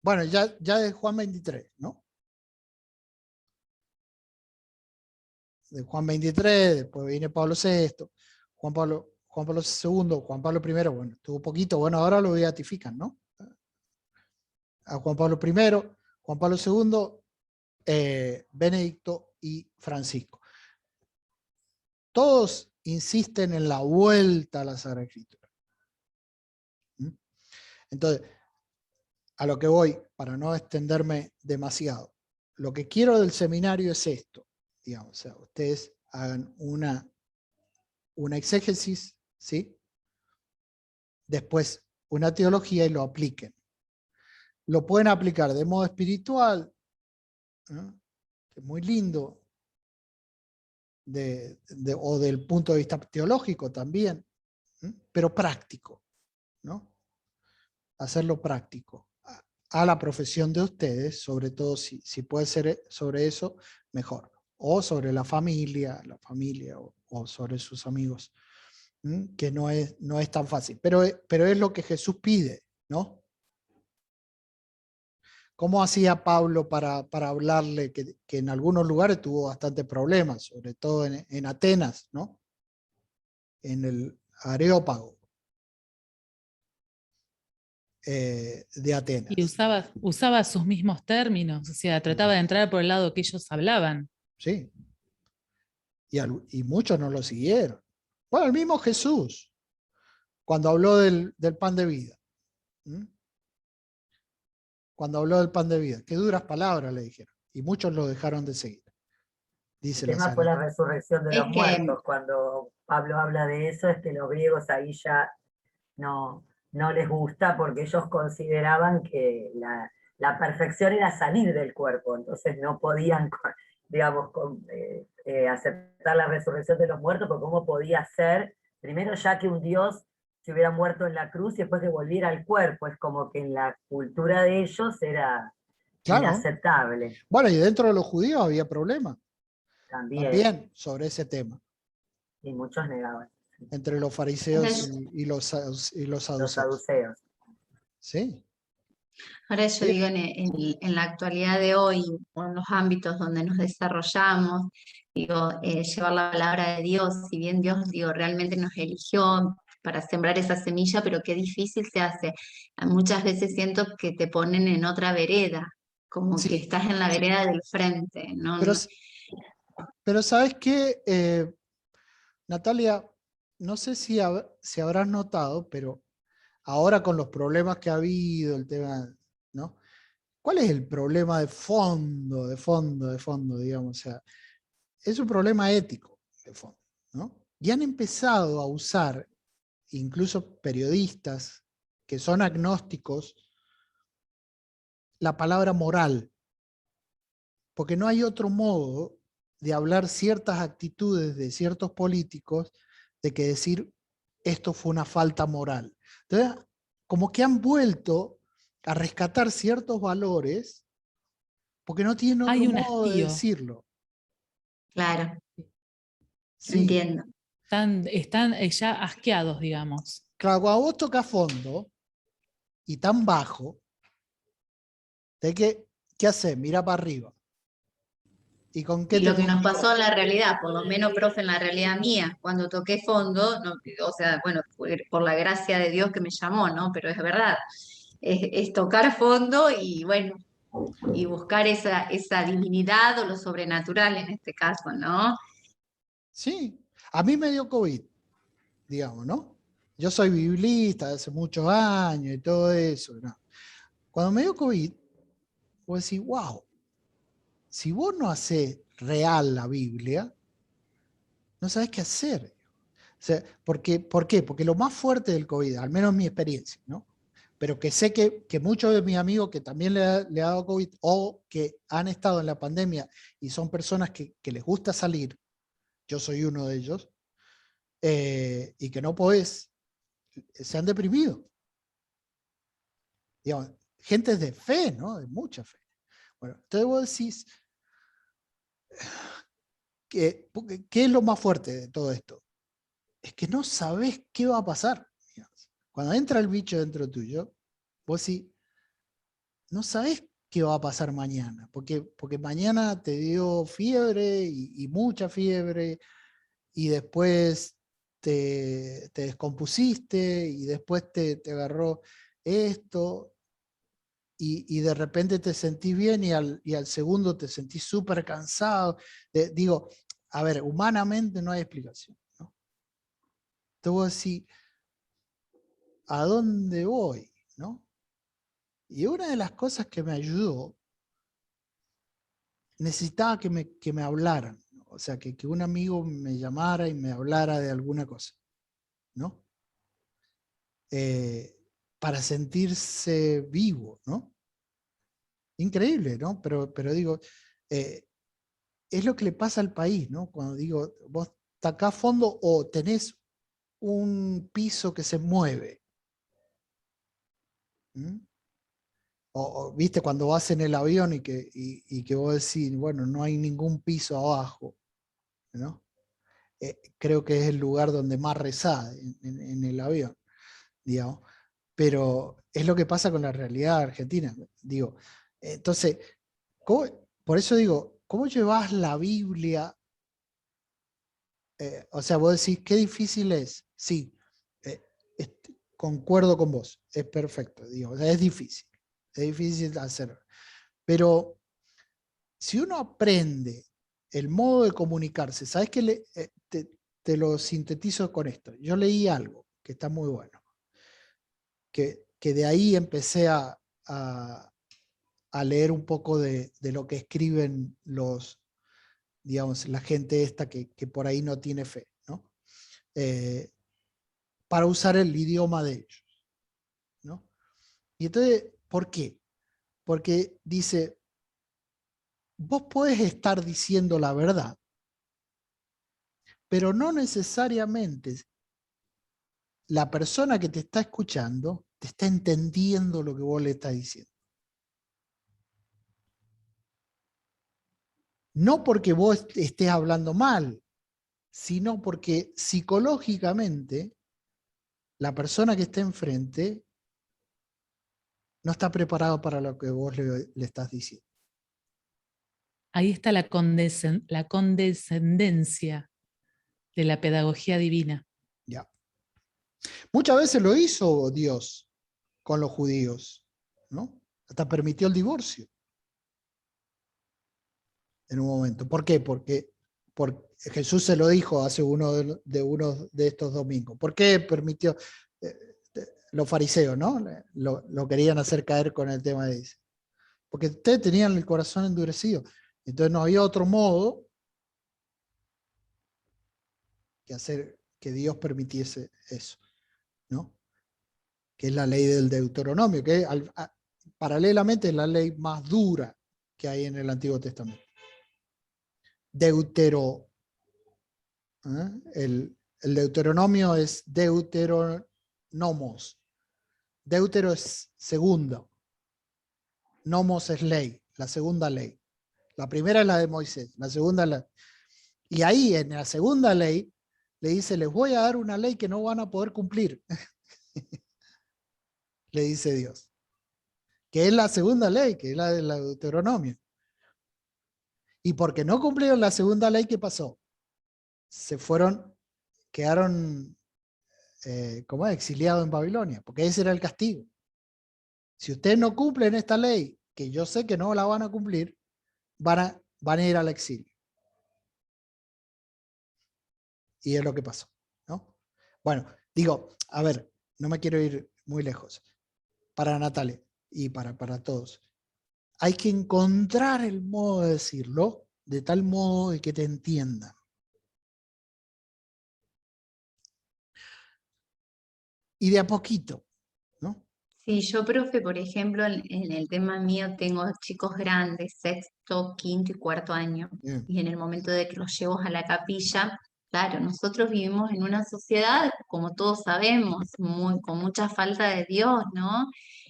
bueno, ya de Juan 23, ¿no? De Juan 23, después viene Pablo VI, Juan Pablo II, Juan Pablo I, bueno, estuvo poquito, bueno, ahora lo beatifican, ¿no? A Juan Pablo I, Juan Pablo II, Benedicto y Francisco. Todos insisten en la vuelta a la Sagrada Escritura. Entonces, a lo que voy, para no extenderme demasiado, lo que quiero del seminario es esto, digamos, o sea, ustedes hagan una exégesis, ¿sí? Después una teología y lo apliquen. Lo pueden aplicar de modo espiritual, ¿no? Que es muy lindo, o del punto de vista teológico también, ¿no? Pero práctico, ¿no? Hacerlo práctico a la profesión de ustedes, sobre todo si puede ser sobre eso, mejor. O sobre la familia o sobre sus amigos, que no es tan fácil. Pero es lo que Jesús pide, ¿no? ¿Cómo hacía Pablo para hablarle que en algunos lugares tuvo bastante problemas, sobre todo en Atenas, ¿no? En el Areópago de Atenas. Y usaba sus mismos términos, o sea, trataba de entrar por el lado que ellos hablaban. Sí. Y muchos no lo siguieron. Bueno, el mismo Jesús, cuando habló del pan de vida. Cuando habló del pan de vida. Qué duras palabras le dijeron. Y muchos lo dejaron de seguir. Dice el tema fue la resurrección de los muertos. Cuando Pablo habla de eso, es que los griegos ahí ya no les gusta, porque ellos consideraban que la perfección era salir del cuerpo, entonces no podían, digamos, aceptar la resurrección de los muertos, porque cómo podía ser, primero ya que un Dios se hubiera muerto en la cruz y después que volviera al cuerpo, es como que en la cultura de ellos era inaceptable. Bueno, y dentro de los judíos había problemas también sobre ese tema. Y muchos negaban. Entre los fariseos y los saduceos. Sí. Ahora yo digo, en la actualidad de hoy, o en los ámbitos donde nos desarrollamos, digo, llevar la palabra de Dios, si bien Dios, digo, realmente nos eligió para sembrar esa semilla, pero qué difícil se hace. Muchas veces siento que te ponen en otra vereda, como que estás en la vereda del frente, ¿no? Pero ¿sabes qué, Natalia? No sé si habrás notado, pero ahora con los problemas que ha habido, el tema, ¿no? ¿Cuál es el problema de fondo, digamos? O sea, es un problema ético de fondo, ¿no? Y han empezado a usar, incluso periodistas que son agnósticos, la palabra moral, porque no hay otro modo de hablar ciertas actitudes de ciertos políticos de que decir esto fue una falta moral. Entonces, como que han vuelto a rescatar ciertos valores porque no tienen otro Hay un modo de hastío. decirlo. Claro, Sí. entiendo. Están ya asqueados, digamos. Claro, cuando vos tocas fondo y tan bajo, ¿qué haces? Mira para arriba. ¿Y con qué Y te lo que nos comunicas? pasó en la realidad, por lo menos, profe, en la realidad mía, cuando toqué fondo, o sea, bueno, fue por la gracia de Dios que me llamó, ¿no? Pero es verdad, es tocar fondo y bueno, y buscar esa divinidad o lo sobrenatural en este caso, ¿no? Sí, a mí me dio COVID, digamos, ¿no? Yo soy biblista hace muchos años y todo eso, ¿no? Cuando me dio COVID, vos decís, wow, si vos no hacés real la Biblia, no sabés qué hacer. O sea, ¿por qué? Porque lo más fuerte del COVID, al menos en mi experiencia, ¿no? Pero que sé que muchos de mis amigos que también le ha dado COVID o que han estado en la pandemia y son personas que les gusta salir, yo soy uno de ellos, y que no podés, se han deprimido. Digamos, gente de fe, ¿no? De mucha fe. Bueno, entonces vos decís, ¿qué es lo más fuerte de todo esto? Es que no sabés qué va a pasar. Digamos. Cuando entra el bicho dentro tuyo, vos sí, no sabés qué va a pasar mañana, porque mañana te dio fiebre y mucha fiebre, y después te descompusiste, y después te agarró esto, y de repente te sentís bien y al segundo te sentís súper cansado. Digo, a ver, humanamente no hay explicación, ¿no? Entonces vos decís, ¿a dónde voy? ¿No? Y una de las cosas que me ayudó, necesitaba que me hablaran, ¿no? O sea, que un amigo me llamara y me hablara de alguna cosa, ¿no? Para sentirse vivo, ¿no? Increíble, ¿no? Pero digo, es lo que le pasa al país, ¿no? Cuando digo, vos tacás fondo o tenés un piso que se mueve. ¿Mm? Viste, cuando vas en el avión y que vos decís, bueno, no hay ningún piso abajo, ¿no? Creo que es el lugar donde más rezás en el avión, digamos. Pero es lo que pasa con la realidad argentina, digo. Entonces, por eso digo, ¿cómo llevas la Biblia? O sea, vos decís, qué difícil es. Sí, concuerdo con vos, es perfecto, digo, o sea, es difícil hacerlo. Pero si uno aprende el modo de comunicarse, ¿sabes qué? Te lo sintetizo con esto. Yo leí algo que está muy bueno, que de ahí empecé a leer un poco de lo que escriben digamos, la gente esta que por ahí no tiene fe, ¿no? Para usar el idioma de ellos, ¿no? Y entonces, ¿por qué? Porque dice, vos podés estar diciendo la verdad, pero no necesariamente la persona que te está escuchando te está entendiendo lo que vos le estás diciendo. No porque vos estés hablando mal, sino porque psicológicamente la persona que está enfrente no está preparada para lo que vos le estás diciendo. Ahí está la condescendencia de la pedagogía divina. Ya. Muchas veces lo hizo Dios con los judíos, ¿no? Hasta permitió el divorcio en un momento. ¿Por qué? Porque Jesús se lo dijo hace uno de estos domingos. ¿Por qué permitió? Los fariseos, ¿no? Lo querían hacer caer con el tema de ese. Porque ustedes tenían el corazón endurecido. Entonces no había otro modo que hacer que Dios permitiese eso, ¿no? Que es la ley del Deuteronomio, que paralelamente es la ley más dura que hay en el Antiguo Testamento. El Deuteronomio es deuteronomos. Deutero es segundo. Nomos es ley. la segunda ley. La primera es la de Moisés, la segunda es la... Y ahí en la segunda ley le dice, les voy a dar una ley que no van a poder cumplir. Le dice Dios. Que es la segunda ley, que es la de la Deuteronomio. Y porque no cumplieron la segunda ley, ¿qué pasó? Se fueron, quedaron como exiliados en Babilonia, porque ese era el castigo. Si ustedes no cumplen esta ley, que yo sé que no la van a cumplir, van a ir al exilio. Y es lo que pasó, ¿no? Bueno, digo, a ver, no me quiero ir muy lejos. Para Natalia y para todos, hay que encontrar el modo de decirlo de tal modo de que te entiendan. Y de a poquito, ¿no? Sí, yo, profe, por ejemplo, en el tema mío tengo chicos grandes, sexto, quinto y cuarto año, Bien. y en el momento de que los llevo a la capilla, claro, nosotros vivimos en una sociedad, como todos sabemos, con mucha falta de Dios, ¿no?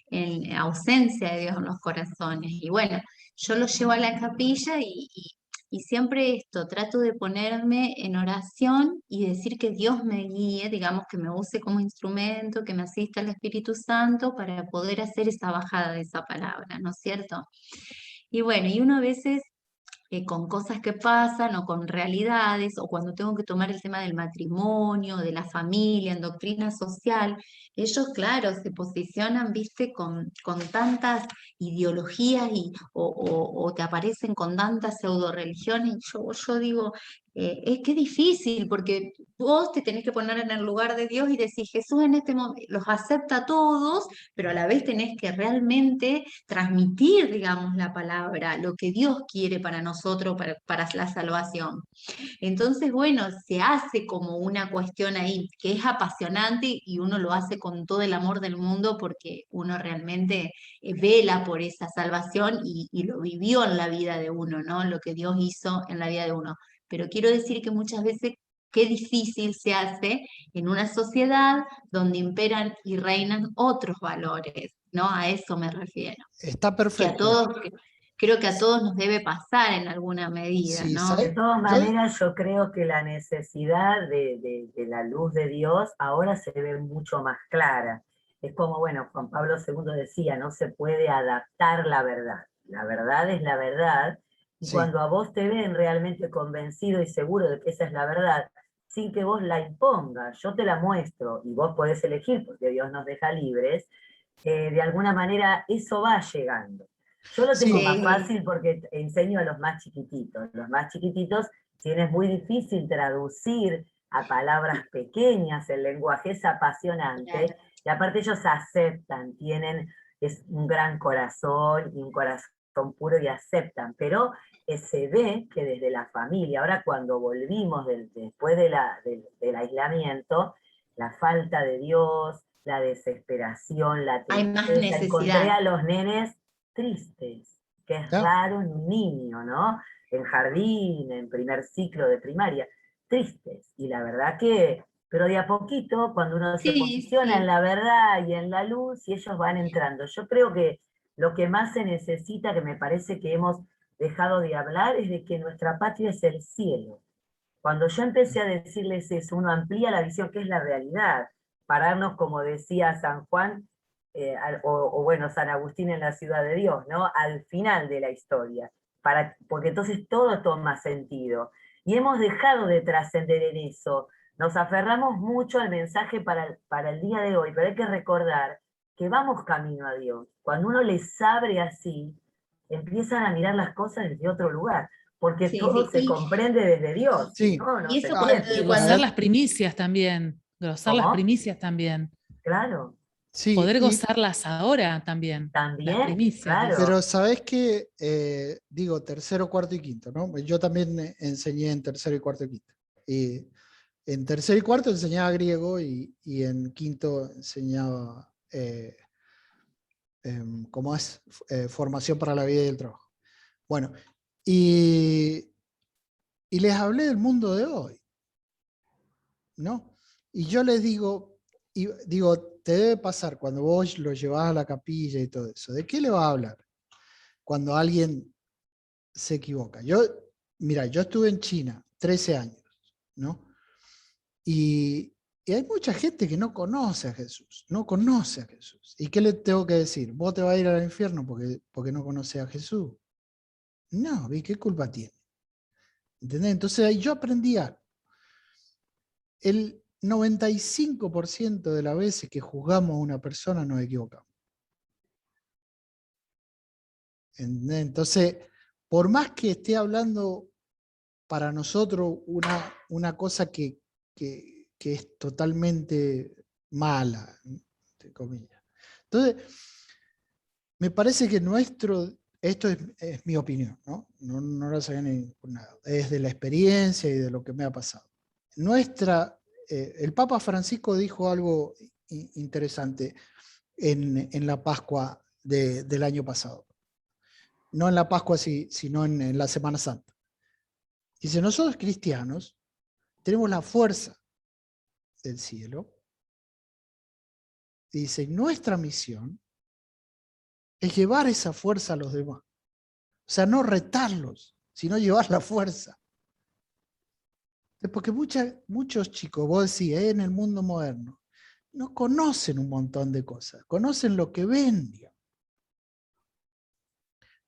En ausencia de Dios en los corazones. Y bueno, yo los llevo a la capilla y siempre esto, trato de ponerme en oración y decir que Dios me guíe, digamos que me use como instrumento, que me asista el Espíritu Santo para poder hacer esa bajada de esa palabra, ¿no es cierto? Y bueno, y uno a veces con cosas que pasan o con realidades, o cuando tengo que tomar el tema del matrimonio, de la familia, en doctrina social, ellos, claro, se posicionan, viste, con tantas ideologías o te aparecen con tantas pseudo religiones, y yo digo, es que es difícil, porque vos te tenés que poner en el lugar de Dios y decir, Jesús en este momento los acepta a todos, pero a la vez tenés que realmente transmitir, digamos, la palabra, lo que Dios quiere para nosotros, para la salvación. Entonces, bueno, se hace como una cuestión ahí que es apasionante y uno lo hace con todo el amor del mundo porque uno realmente vela por esa salvación y lo vivió en la vida de uno, ¿no? Lo que Dios hizo en la vida de uno. Pero quiero decir que muchas veces qué difícil se hace en una sociedad donde imperan y reinan otros valores, ¿no? A eso me refiero. Está Que a perfecto. todos, creo que a todos nos debe pasar en alguna medida, Sí, ¿no? De todas Yo- maneras, yo creo que la necesidad de la luz de Dios ahora se ve mucho más clara. Es como, bueno, Juan Pablo II decía, no se puede adaptar la verdad. La verdad es la verdad, y sí, cuando a vos te ven realmente convencido y seguro de que esa es la verdad, sin que vos la impongas, yo te la muestro y vos podés elegir, porque Dios nos deja libres, de alguna manera eso va llegando. Yo lo tengo sí, más Sí, fácil porque enseño a los más chiquititos. Los más chiquititos tienen muy difícil traducir a palabras pequeñas, el lenguaje es apasionante, claro. y aparte ellos aceptan, es un gran corazón y un corazón puro y aceptan, pero se ve que desde la familia, ahora cuando volvimos después del aislamiento, la falta de Dios, la desesperación, la Hay más tristeza, encontré necesidad. a los nenes tristes, que es ya, raro en un niño, ¿no? En jardín, en primer ciclo de primaria, tristes. Y la verdad que, pero de a poquito, cuando uno se Sí, posiciona en sí. la verdad y en la luz, y ellos van entrando. Yo creo que lo que más se necesita, que me parece que hemos dejado de hablar, es de que nuestra patria es el cielo. Cuando yo empecé a decirles eso, uno amplía la visión, que es la realidad. Pararnos, como decía San Juan, o bueno, San Agustín en la ciudad de Dios, ¿no? Al final de la historia, porque entonces todo toma sentido. Y hemos dejado de trascender en eso. Nos aferramos mucho al mensaje para el día de hoy, pero hay que recordar que vamos camino a Dios. Cuando uno les abre así, empiezan a mirar las cosas desde otro lugar, porque Sí, todo se sí. comprende desde Dios, si sí. no, no Y se eso Ah, entiende. Y cuando gozar las primicias también. Gozar las ¿Cómo? primicias también. Claro, sí, Poder gozarlas ahora también. Las también, primicias, dice. pero claro. sabes que, digo, tercero, cuarto y quinto, ¿no? Yo también enseñé en tercero y cuarto y quinto. Y en tercero y cuarto enseñaba griego y en quinto enseñaba, ¿cómo es? Formación para la vida y el trabajo. Bueno, y, y les hablé del mundo de hoy, ¿no? Y yo les digo, te debe pasar cuando vos lo llevás a la capilla y todo eso, ¿de qué le vas a hablar? cuando alguien se equivoca. Mira, yo estuve en China 13 años, ¿no? Y hay mucha gente que no conoce a Jesús, no conoce a Jesús. ¿Y qué le tengo que decir? ¿Vos te vas a ir al infierno porque no conoces a Jesús? No, ¿qué culpa tiene? ¿Entendés? Entonces ahí yo aprendí algo. El 95% de las veces que juzgamos a una persona nos equivocamos. ¿Entendés? Entonces, por más que esté hablando para nosotros una cosa que es totalmente mala, entre comillas. Entonces, me parece que esto es mi opinión, ¿no? No la saqué ni por nada, es de la experiencia y de lo que me ha pasado. El Papa Francisco dijo algo interesante en la Pascua del año pasado. No en la Pascua, sino en la Semana Santa. Dice, nosotros cristianos tenemos la fuerza del cielo. Dice, nuestra misión es llevar esa fuerza a los demás. O sea, no retarlos, sino llevar la fuerza. Porque muchos chicos, vos decís, en el mundo moderno, no conocen un montón de cosas, conocen lo que ven, digamos.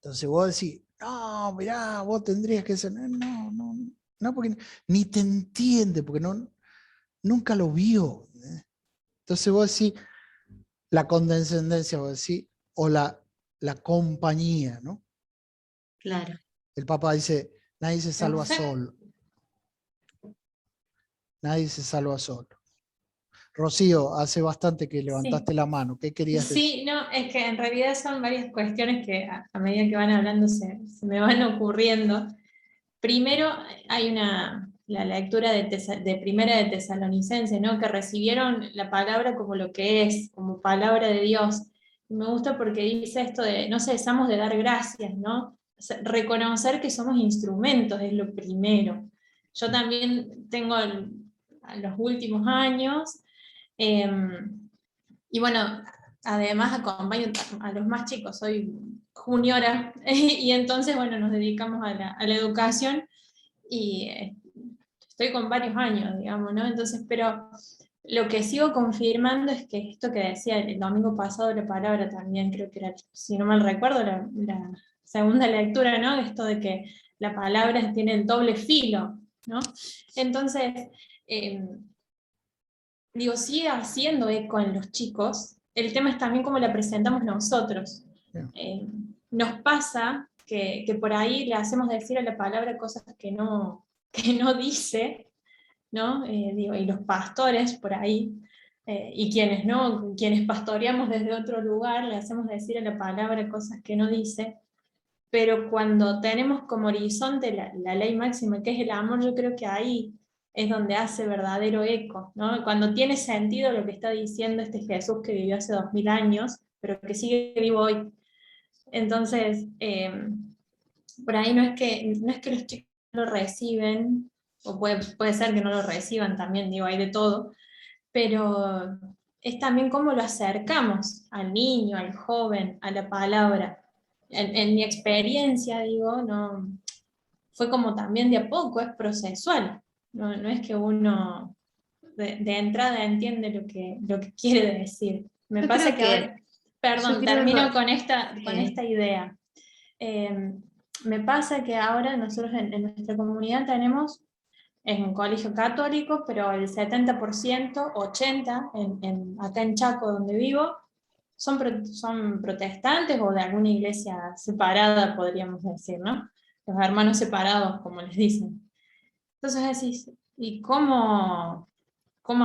Entonces vos decís, no, mirá, vos tendrías que ser, no, porque ni te entiende, porque nunca lo vio. Entonces vos decís, la condescendencia, vos decís, o la compañía, ¿no? Claro. El Papa dice, nadie se salva solo. Nadie se salva solo. Rocío, hace bastante que levantaste la mano. ¿Qué querías decir? Sí, no, es que en realidad son varias cuestiones que a medida que van hablando se me van ocurriendo. Primero hay la lectura de Primera de Tesalonicenses, ¿no? Que recibieron la palabra como lo que es, como palabra de Dios. Y me gusta porque dice esto de no cesamos de dar gracias, ¿no? O sea, reconocer que somos instrumentos es lo primero. Yo también tengo a los últimos años, y bueno, además acompaño a los más chicos, soy juniora, y entonces, bueno, nos dedicamos a la educación, y estoy con varios años, digamos, ¿no? Entonces, pero lo que sigo confirmando es que esto que decía el domingo pasado, la palabra también, creo que era, si no mal recuerdo, la segunda lectura, ¿no? Esto de que la palabra tiene el doble filo, ¿no? Entonces, digo, sigue haciendo eco en los chicos. El tema es también cómo la presentamos nosotros. Nos pasa que por ahí le hacemos decir a la palabra cosas que no dice, ¿no? Digo, y los pastores por ahí, y quienes no, quienes pastoreamos desde otro lugar, le hacemos decir a la palabra cosas que no dice, pero cuando tenemos como horizonte la ley máxima, que es el amor, yo creo que ahí es donde hace verdadero eco, ¿no? Cuando tiene sentido lo que está diciendo este Jesús que vivió hace 2000 años, pero que sigue vivo hoy. Entonces, por ahí no es que los chicos lo reciben, o puede ser que no lo reciban también, digo, hay de todo, pero es también cómo lo acercamos al niño, al joven, a la palabra. En mi experiencia, digo, no, fue como también de a poco, es procesual, no es que uno de entrada entiende lo que quiere decir. Me Yo pasa creo que ahora, perdón, termino con esta idea. Me pasa que ahora nosotros en nuestra comunidad tenemos, es un colegio católico, pero el 70%, 80%, acá en Chaco, donde vivo, son protestantes o de alguna iglesia separada, podríamos decir, ¿no? Los hermanos separados, como les dicen. Entonces decís, ¿y cómo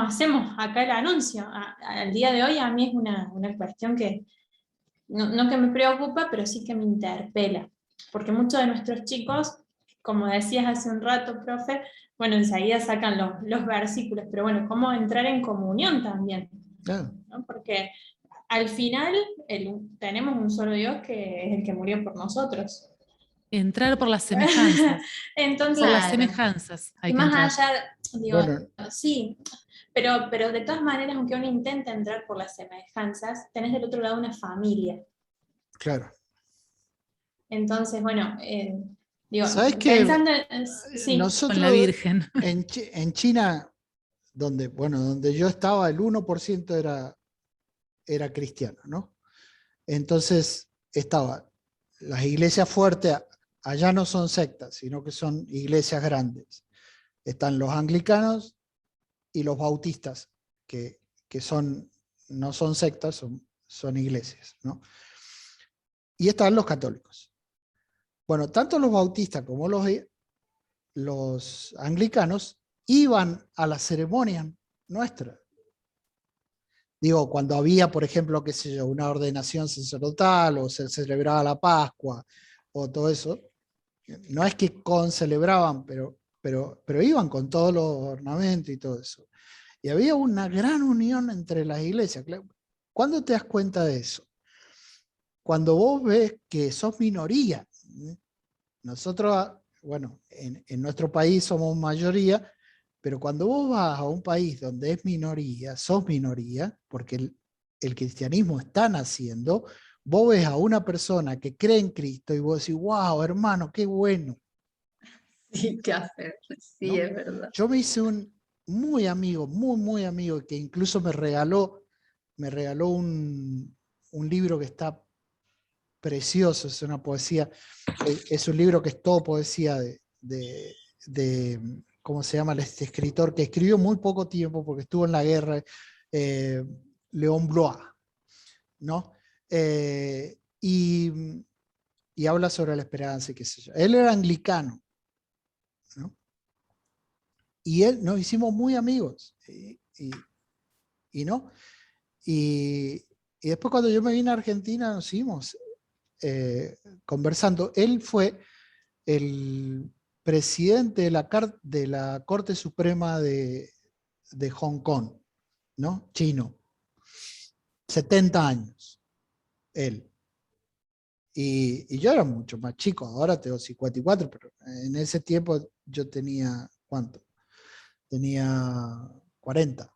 hacemos acá el anuncio? Al día de hoy a mí es una cuestión que, no que me preocupa, pero sí que me interpela, porque muchos de nuestros chicos, como decías hace un rato, profe, bueno, enseguida sacan los versículos, pero bueno, ¿cómo entrar en comunión también? ¿No? Porque al final tenemos un solo Dios que es el que murió por nosotros. Entrar por las semejanzas. Entonces, por las semejanzas hay y que más entrar. allá, digo, bueno, sí, pero de todas maneras, aunque uno intenta entrar por las semejanzas, tenés del otro lado una familia. Claro. Entonces, bueno, digo, ¿Sabes qué? pensando sí, Nosotros Con la Virgen. en China, donde yo estaba, el 1% era cristiano, ¿no? Entonces estaba las iglesias fuertes, allá no son sectas, sino que son iglesias grandes. Están los anglicanos y los bautistas, que no son sectas, son iglesias, ¿no? Y están los católicos. Bueno, tanto los bautistas como los anglicanos iban a la ceremonia nuestra. Digo, cuando había, por ejemplo, qué sé yo, una ordenación sacerdotal o se celebraba la Pascua o todo eso, no es que concelebraban, pero iban con todos los ornamentos y todo eso. Y había una gran unión entre las iglesias. ¿Cuándo te das cuenta de eso? Cuando vos ves que sos minoría. Nosotros, bueno, en nuestro país somos mayoría, pero cuando vos vas a un país donde es minoría, sos minoría, porque el cristianismo está naciendo, vos ves a una persona que cree en Cristo y vos decís, wow, hermano, qué bueno. Sí, qué hacer, sí, ¿No? es verdad. Yo me hice un muy amigo, muy amigo, que incluso me regaló un libro que está precioso, es una poesía, es un libro que es todo poesía de ¿cómo se llama este escritor? Que escribió muy poco tiempo porque estuvo en la guerra, León Blois, ¿no? Y habla sobre la esperanza y qué sé yo. Él era anglicano, ¿no? Y nos hicimos muy amigos, ¿no? Y después cuando yo me vine a Argentina nos seguimos conversando. Él fue el presidente de la Corte Suprema de Hong Kong, ¿no? Chino. 70 años, él. Y yo era mucho más chico, ahora tengo 54, pero en ese tiempo yo tenía, ¿cuánto? Tenía 40.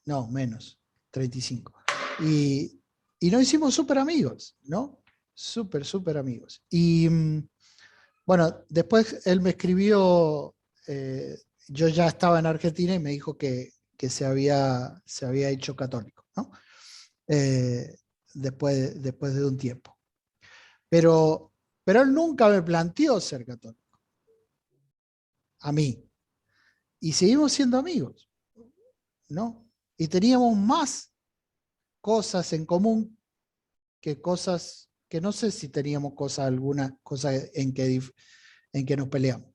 No, menos, 35. Y nos hicimos súper amigos, ¿no? Súper amigos. Y bueno, después él me escribió, yo ya estaba en Argentina y me dijo que se había hecho católico, ¿no? Después de un tiempo. Pero él nunca me planteó ser católico. A mí. Y seguimos siendo amigos, ¿no? Y teníamos más cosas en común que cosas que no sé si teníamos alguna cosa en que nos peleamos,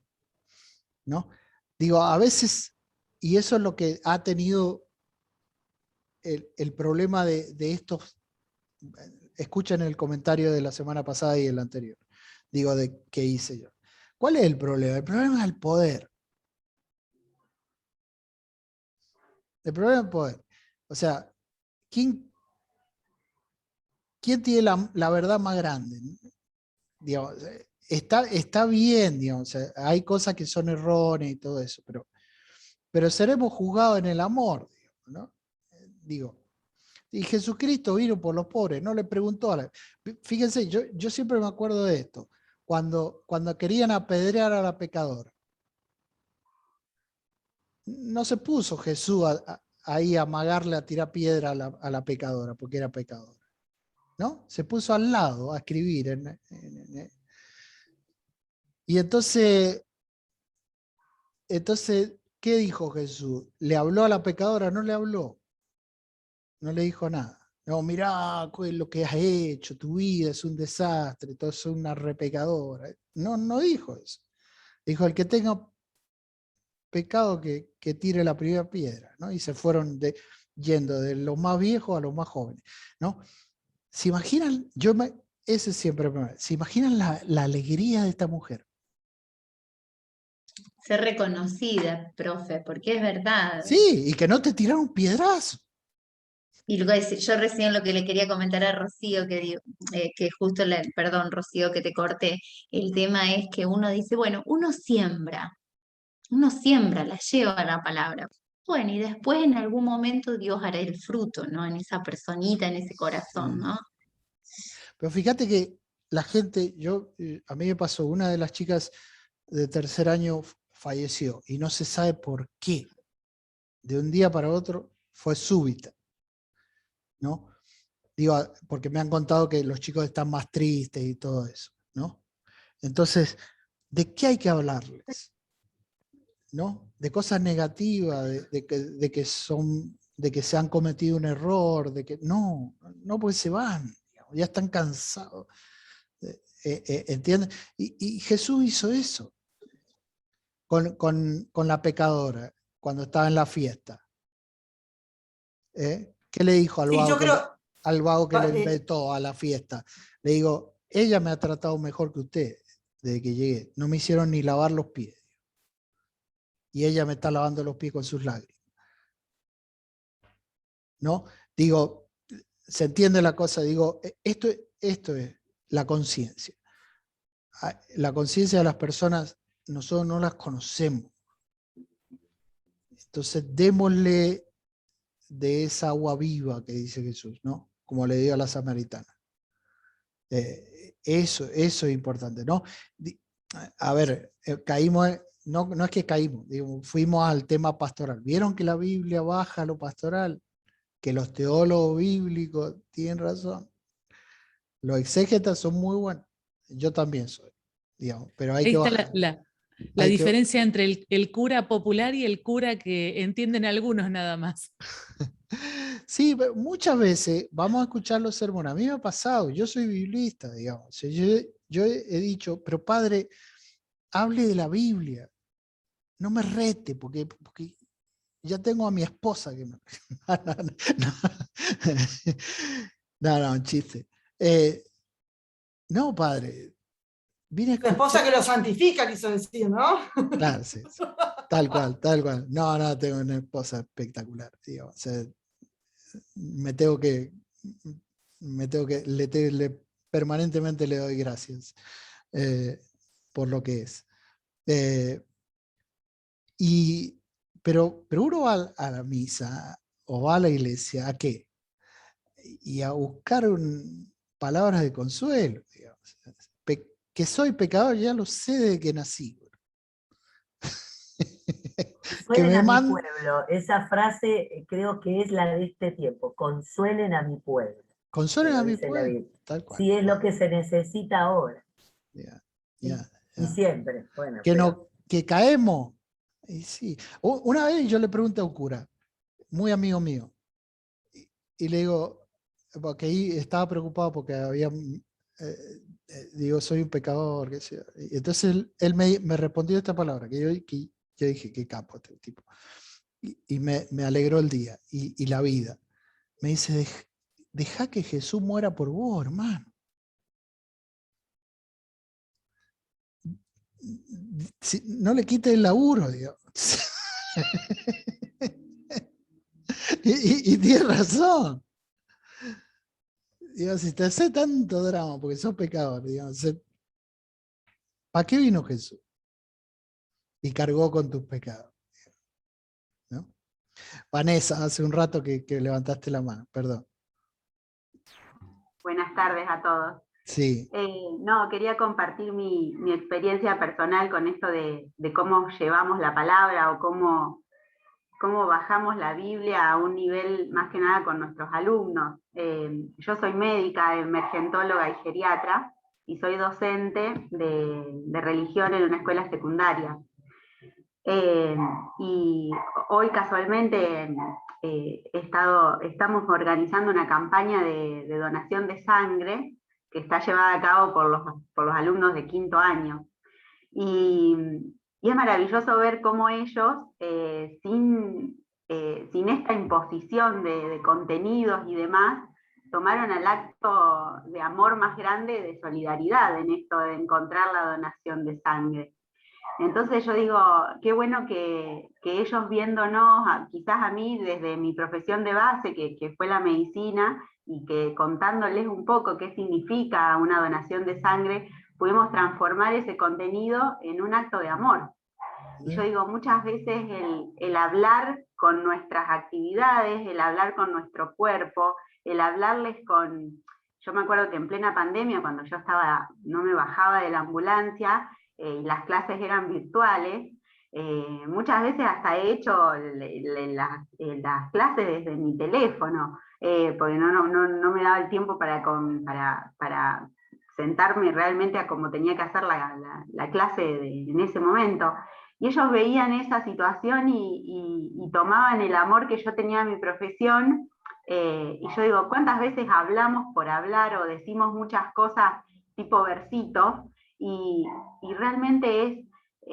¿no? Digo, a veces, y eso es lo que ha tenido el problema de estos, escuchen el comentario de la semana pasada y el anterior, digo, de qué hice yo. ¿Cuál es el problema? El problema es el poder. El problema es el poder. O sea, ¿quién tiene la verdad más grande? Digamos, está bien, digamos, o sea, hay cosas que son erróneas y todo eso, pero seremos juzgados en el amor, ¿no? Digo, y Jesucristo vino por los pobres, no le preguntó fíjense, yo siempre me acuerdo de esto, cuando querían apedrear a la pecadora. No se puso Jesús ahí a amagarle, a tirar piedra a la pecadora, porque era pecadora, ¿no? Se puso al lado a escribir. Y entonces, ¿qué dijo Jesús? ¿Le habló a la pecadora? No le habló. No le dijo nada. No, mirá lo que has hecho, tu vida es un desastre, todo es una repecadora. No dijo eso. Dijo, el que tenga pecado que tire la primera piedra, ¿no? Y se fueron yendo de los más viejos a los más jóvenes, ¿no? ¿Se imaginan? Ese siempre ¿se imaginan la alegría de esta mujer? Ser reconocida, profe, porque es verdad. Sí, y que no te tiraron un piedrazo. Y luego yo recién lo que le quería comentar a Rocío, que justo, perdón, Rocío, que te corté, el tema es que uno dice, bueno, uno siembra, la lleva la palabra. Bueno, y después en algún momento Dios hará el fruto, ¿no? En esa personita, en ese corazón, ¿no? Pero fíjate que la gente, a mí me pasó, una de las chicas de tercer año falleció y no se sabe por qué. De un día para otro fue súbita, ¿no? Digo, porque me han contado que los chicos están más tristes y todo eso, ¿no? Entonces, ¿de qué hay que hablarles? ¿No? De cosas negativas, de que se han cometido un error, de que no, porque se van, digamos, ya están cansados. ¿Entienden? Y Jesús hizo eso con la pecadora cuando estaba en la fiesta. ¿Qué le dijo al Sí, vago, yo creo, al vago que le eh, invitó a la fiesta? Le digo, ella me ha tratado mejor que usted desde que llegué. No me hicieron ni lavar los pies. Y ella me está lavando los pies con sus lágrimas. ¿No? Digo, se entiende la cosa, digo, esto es la conciencia. La conciencia de las personas, nosotros no las conocemos. Entonces, démosle de esa agua viva que dice Jesús, ¿no? Como le dio a la samaritana. Eso es importante, ¿no? A ver, caímos, no es que caímos, digo, fuimos al tema pastoral. ¿Vieron que la Biblia baja a lo pastoral? Que los teólogos bíblicos tienen razón. Los exégetas son muy buenos. Yo también soy, digamos, pero hay Ahí que está bajar. la diferencia entre el cura popular y el cura que entienden algunos nada más. Sí, pero muchas veces vamos a escuchar los sermones. A mí me ha pasado, yo soy biblista, digamos. O sea, yo he dicho, pero padre, hable de la Biblia. No me rete, porque ya tengo a mi esposa que me... No, un chiste. No, padre, vine a la esposa escuchar. que lo santifica, quiso decir, ¿no? Claro, sí, sí. Tal cual, tal cual. No, tengo una esposa espectacular. Digamos. O sea, me tengo que, permanentemente le doy gracias por lo que es. Pero uno va a la misa o va a la iglesia, ¿a qué? Y a buscar palabras de consuelo. Digamos. Que soy pecador, ya lo sé desde que nací. Que Consuelen me a mi manden. pueblo. Esa frase creo que es la de este tiempo. Consuelen a mi pueblo. Consuelen a Lo mi dice la pueblo, Biblia. tal cual. Sí, es lo que se necesita ahora. Ya, Y, ya, y ya. siempre. Bueno, Que, pero que caemos. Y sí. Una vez yo le pregunté a un cura, muy amigo mío, y le digo, porque ahí estaba preocupado porque había, digo, soy un pecador, qué sé yo. Y entonces él me respondió esta palabra, que yo dije, qué capo este tipo. Y me alegró el día y la vida. Me dice, deja que Jesús muera por vos, hermano. No le quite el laburo, digamos. y tiene razón. Digo, si te hace tanto drama porque sos pecador, digamos, ¿para qué vino Jesús? Y cargó con tus pecados. ¿No? Vanessa, hace un rato que levantaste la mano, perdón. Buenas tardes a todos. Sí. No, quería compartir mi experiencia personal con esto de cómo llevamos la palabra o cómo bajamos la Biblia a un nivel más que nada con nuestros alumnos. Yo soy médica, emergentóloga y geriatra, y soy docente de religión en una escuela secundaria. Y hoy casualmente estamos organizando una campaña de donación de sangre que está llevada a cabo por los alumnos de quinto año. Y es maravilloso ver cómo ellos, sin esta imposición de contenidos y demás, tomaron el acto de amor más grande de solidaridad en esto de encontrar la donación de sangre. Entonces yo digo, qué bueno que ellos viéndonos, quizás a mí desde mi profesión de base, que fue la medicina, y que contándoles un poco qué significa una donación de sangre, pudimos transformar ese contenido en un acto de amor. Y yo digo, muchas veces el hablar con nuestras actividades, el hablar con nuestro cuerpo, el hablarles con... yo me acuerdo que en plena pandemia, cuando yo no me bajaba de la ambulancia, y las clases eran virtuales, muchas veces hasta he hecho las clases desde mi teléfono, porque no me daba el tiempo para sentarme realmente a como tenía que hacer la clase en ese momento. Y ellos veían esa situación y tomaban el amor que yo tenía a mi profesión, y yo digo, ¿cuántas veces hablamos por hablar o decimos muchas cosas tipo versitos? Y realmente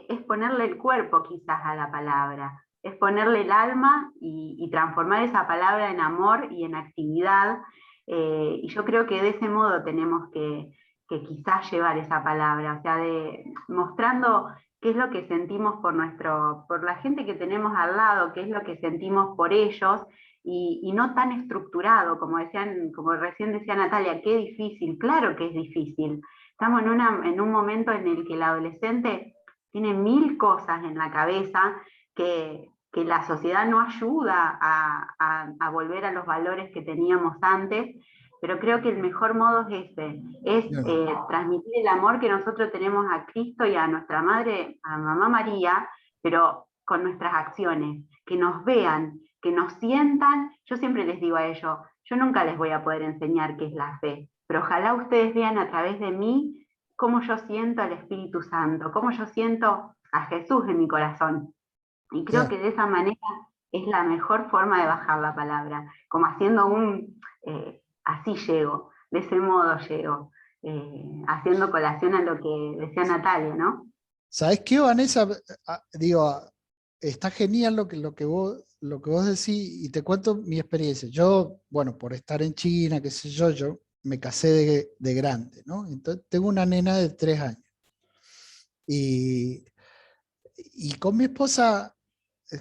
es ponerle el cuerpo quizás a la palabra, es ponerle el alma y transformar esa palabra en amor y en actividad, y yo creo que de ese modo tenemos que quizás llevar esa palabra, o sea, mostrando qué es lo que sentimos por la gente que tenemos al lado, qué es lo que sentimos por ellos, y no tan estructurado, como recién decía Natalia, qué difícil, claro que es difícil. Estamos en un momento en el que el adolescente tiene 1000 cosas en la cabeza que la sociedad no ayuda a volver a los valores que teníamos antes, pero creo que el mejor modo es transmitir el amor que nosotros tenemos a Cristo y a nuestra Madre, a Mamá María, pero con nuestras acciones, que nos vean, que nos sientan. Yo siempre les digo a ellos, yo nunca les voy a poder enseñar qué es la fe, pero ojalá ustedes vean a través de mí cómo yo siento al Espíritu Santo, cómo yo siento a Jesús en mi corazón. Y creo que de esa manera es la mejor forma de bajar la palabra, como haciendo así llego, de ese modo llego, haciendo colación a lo que decía Natalia, ¿no? ¿Sabes qué, Vanessa? Digo, está genial lo que vos decís, y te cuento mi experiencia. Yo, bueno, por estar en China, qué sé yo me casé de grande, ¿no? Entonces tengo una nena de 3 años. Y con mi esposa,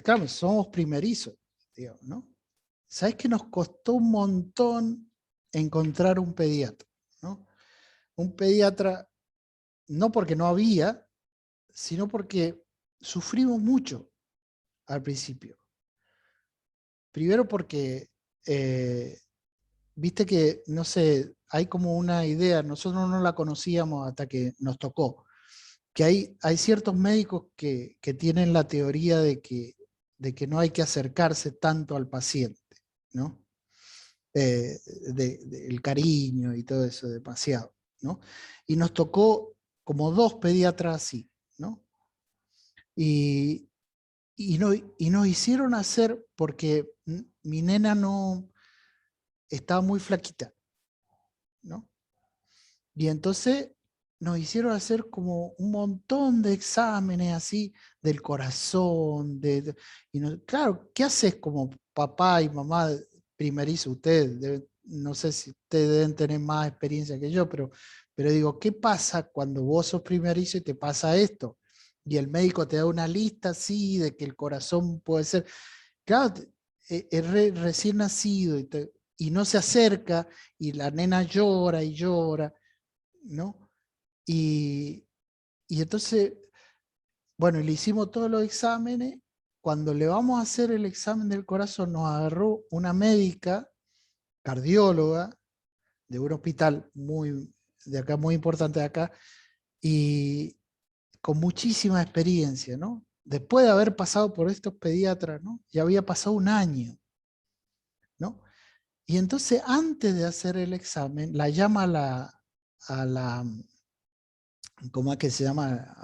claro, somos primerizos, digo, ¿no? ¿Sabes que nos costó un montón encontrar un pediatra, ¿no? Un pediatra, no porque no había, sino porque sufrimos mucho al principio. Primero porque, viste que, no sé, hay como una idea, nosotros no la conocíamos hasta que nos tocó, que hay ciertos médicos que tienen la teoría de que no hay que acercarse tanto al paciente, ¿no? El cariño y todo eso, demasiado, ¿no? Y nos tocó como 2 pediatras así, ¿no? Y nos hicieron hacer, porque mi nena no estaba muy flaquita, ¿no? Y entonces nos hicieron hacer como un montón de exámenes así del corazón, claro, ¿qué haces como papá y mamá primerizo? Ustedes, no sé si ustedes deben tener más experiencia que yo, pero digo, ¿qué pasa cuando vos sos primerizo y te pasa esto? Y el médico te da una lista así de que el corazón puede ser, claro, es recién nacido y no se acerca y la nena llora y llora, ¿no? Y entonces, bueno, le hicimos todos los exámenes. Cuando le vamos a hacer el examen del corazón, nos agarró una médica, cardióloga, de un hospital de acá, muy importante de acá, y con muchísima experiencia, ¿no? Después de haber pasado por estos pediatras, ¿no? Ya había pasado 1 año, ¿no? Y entonces, antes de hacer el examen, la llama a la ¿cómo es que se llama?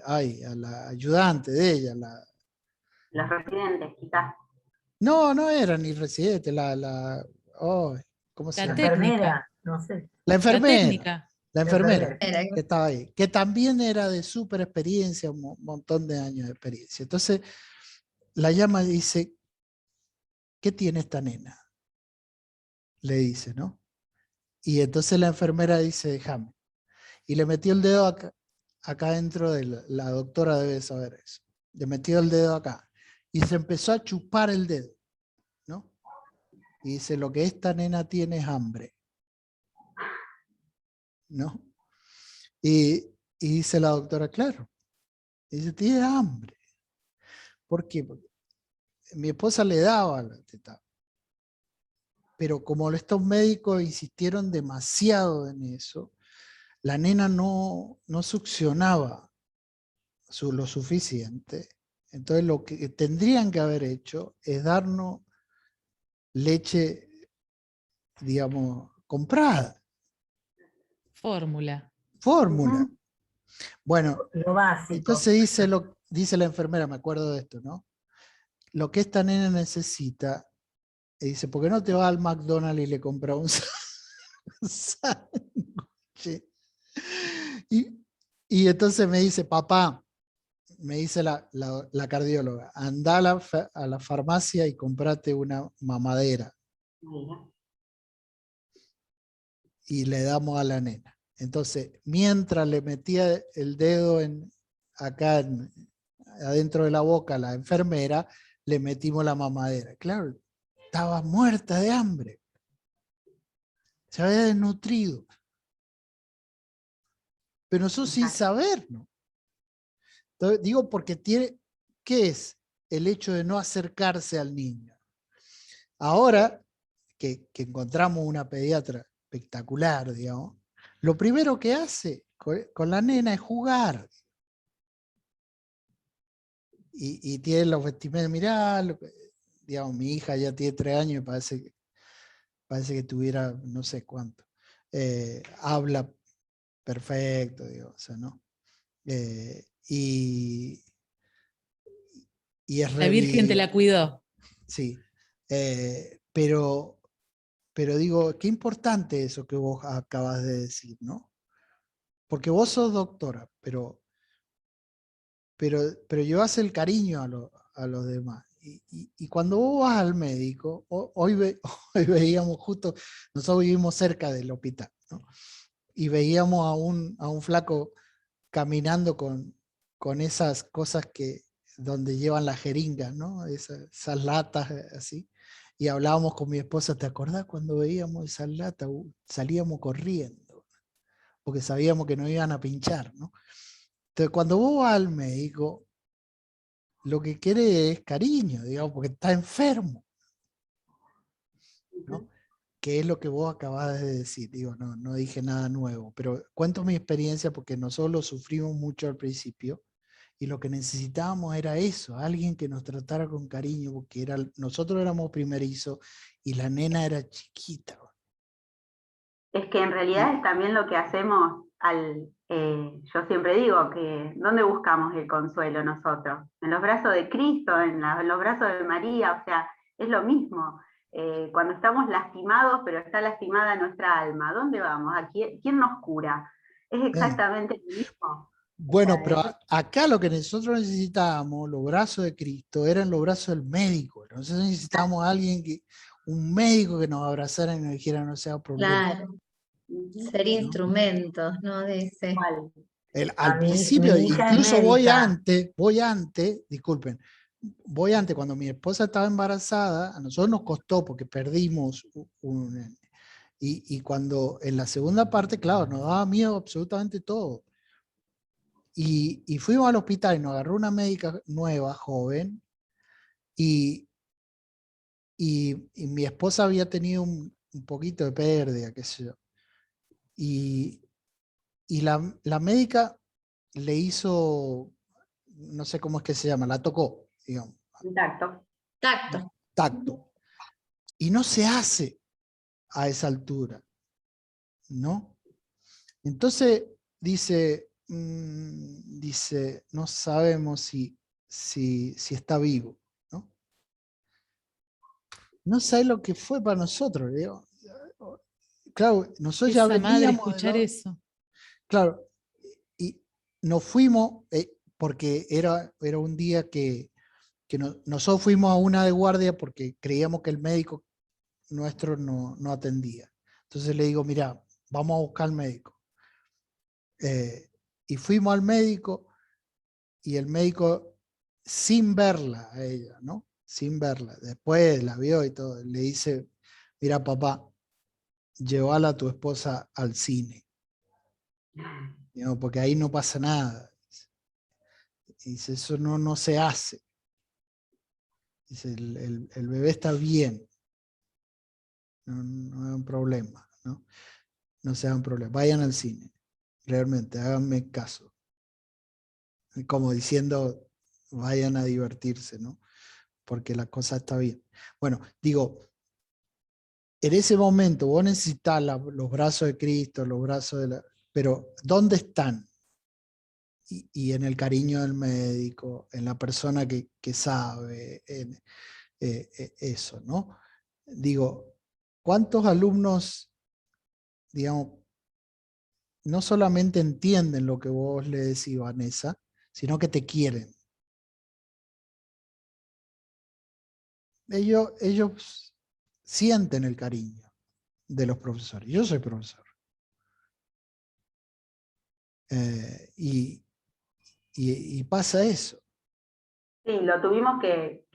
A la ayudante de ella. Los residentes, quizás. No era ni residente, ¿cómo se La llama? técnica. No sé. La enfermera. técnica. La enfermera enfermera. que estaba ahí, que también era de súper experiencia, un montón de años de experiencia. Entonces, la llama y dice, ¿qué tiene esta nena? Le dice, ¿no? Y entonces la enfermera dice, déjame. Y le metió el dedo acá dentro de la doctora debe saber eso. Le metió el dedo acá. Y se empezó a chupar el dedo, ¿no? Y dice, lo que esta nena tiene es hambre, ¿no? Y dice la doctora, claro. Dice, tiene hambre. ¿Por qué? Porque mi esposa le daba la teta. pero como estos médicos insistieron demasiado en eso, la nena no succionaba lo suficiente. Entonces lo que tendrían que haber hecho es darnos leche, digamos, comprada, Fórmula. fórmula. Ujú. Bueno, Lo básico. entonces dice la enfermera, me acuerdo de esto, ¿no? Lo que esta nena necesita, y dice, ¿por qué no te vas al McDonald's y le compras un sándwich? Y entonces me dice, papá, me dice la cardióloga, anda a la farmacia y comprate una mamadera. Mira. Y le damos a la nena. Entonces, mientras le metía el dedo acá adentro de la boca a la enfermera, le metimos la mamadera. Claro, estaba muerta de hambre. Se había desnutrido. Pero nosotros sin saber, ¿no? Entonces, digo, porque ¿qué es el hecho de no acercarse al niño? Ahora que encontramos una pediatra espectacular, digamos, lo primero que hace con la nena es jugar. Y tiene los vestimentos, mirá, digamos, mi hija ya tiene 3 años y parece que tuviera no sé cuánto. Habla perfecto, digo, o sea, ¿no? Y es La Virgen te la cuidó. sí. Pero digo, qué importante eso que vos acabas de decir, ¿no? Porque vos sos doctora, pero llevas el cariño a los demás. Y cuando vos vas al médico, hoy veíamos justo, nosotros vivimos cerca del hospital, ¿no? Y veíamos a un flaco caminando con esas cosas donde llevan las jeringas, ¿no? Esas latas así. Y hablábamos con mi esposa, ¿te acordás cuando veíamos esas latas? Salíamos corriendo, porque sabíamos que nos iban a pinchar, ¿no? Entonces, cuando vos vas al médico, lo que quiere es cariño, digamos, porque está enfermo, ¿no? Que es lo que vos acabas de decir. Digo, no dije nada nuevo, pero cuento mi experiencia porque nosotros lo sufrimos mucho al principio y lo que necesitábamos era eso, alguien que nos tratara con cariño, porque nosotros éramos primerizos y la nena era chiquita. Es que en realidad es también lo que hacemos yo siempre digo que ¿dónde buscamos el consuelo nosotros? En los brazos de Cristo, en los brazos de María, o sea, es lo mismo. Cuando estamos lastimados, pero está lastimada nuestra alma, ¿dónde vamos? ¿Quién nos cura? Es exactamente lo mismo. Bueno, O sea, pero acá lo que nosotros necesitábamos, los brazos de Cristo, eran los brazos del médico. Nosotros necesitábamos a alguien un médico que nos abrazara y nos dijera no sea problema. Claro, ser instrumentos, ¿no? De ese. igual. Al Mi principio, hija es incluso médica. disculpen, cuando mi esposa estaba embarazada, a nosotros nos costó porque perdimos y cuando en la segunda parte, claro, nos daba miedo absolutamente todo. Y fuimos al hospital y nos agarró una médica nueva, joven, y mi esposa había tenido un poquito de pérdida, qué sé yo. Y la médica le hizo, no sé cómo es que se llama, la tocó, digamos, Exacto. Tacto. tacto. Y no se hace a esa altura, ¿no? Entonces dice, no sabemos si está vivo, ¿no? No sabe lo que fue para nosotros, digo. Claro, nosotros ya Esa madre veníamos escuchar eso. claro, y nos fuimos, porque era un día que nosotros fuimos a una de guardia porque creíamos que el médico nuestro no atendía. Entonces le digo, mira, vamos a buscar al médico. Y fuimos al médico y el médico, sin verla a ella, ¿no? Sin verla, después la vio y todo, le dice, mira papá, llévala a tu esposa al cine. Digo, porque ahí no pasa nada. Y dice, eso no se hace. Dice, el bebé está bien. no es un problema, ¿no? No sea un problema. Vayan al cine, realmente, háganme caso. Como diciendo, vayan a divertirse, ¿no? Porque la cosa está bien. Bueno, digo, en ese momento vos necesitas los brazos de Cristo, los brazos de la... Pero, ¿dónde están? Y en el cariño del médico, en la persona que sabe, en eso, ¿no? Digo, ¿cuántos alumnos, digamos, no solamente entienden lo que vos le decís, Vanessa, sino que te quieren? Ellos sienten el cariño de los profesores. Yo soy profesor. Y pasa eso. Sí, lo tuvimos que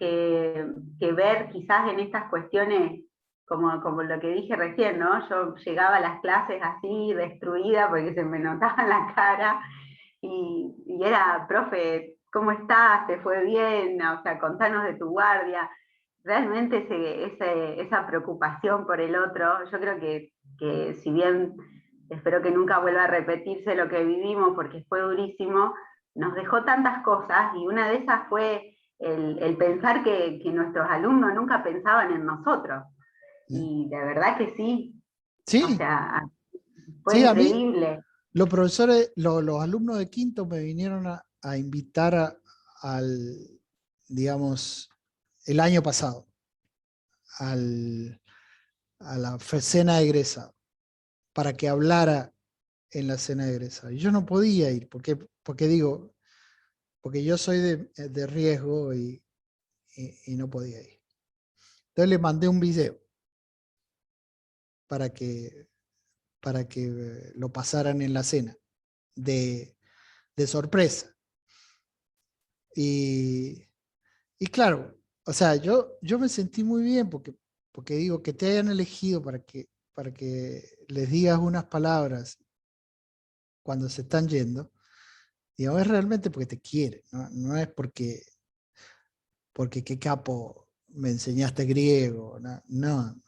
ver quizás en estas cuestiones, como lo que dije recién, ¿no? Yo llegaba a las clases así, destruida, porque se me notaba en la cara, y era, profe, ¿cómo estás? ¿Te fue bien? O sea, contanos de tu guardia. Realmente esa preocupación por el otro, yo creo que si bien espero que nunca vuelva a repetirse lo que vivimos, porque fue durísimo, nos dejó tantas cosas, y una de esas fue el pensar que nuestros alumnos nunca pensaban en nosotros. Y de verdad que sí. Sí, O sea, fue sí, a mí increíble. los profesores, los alumnos de quinto me vinieron a invitar al, digamos, el año pasado, a la cena de egresado, para que hablara en la cena de egresado. Y yo no podía ir, porque digo, porque yo soy de riesgo y no podía ir. Entonces le mandé un video para que lo pasaran en la cena de sorpresa. Y claro, o sea, yo me sentí muy bien porque digo, que te hayan elegido para que les digas unas palabras cuando se están yendo, digo, es realmente porque te quieren, no es porque qué capo me enseñaste griego, no,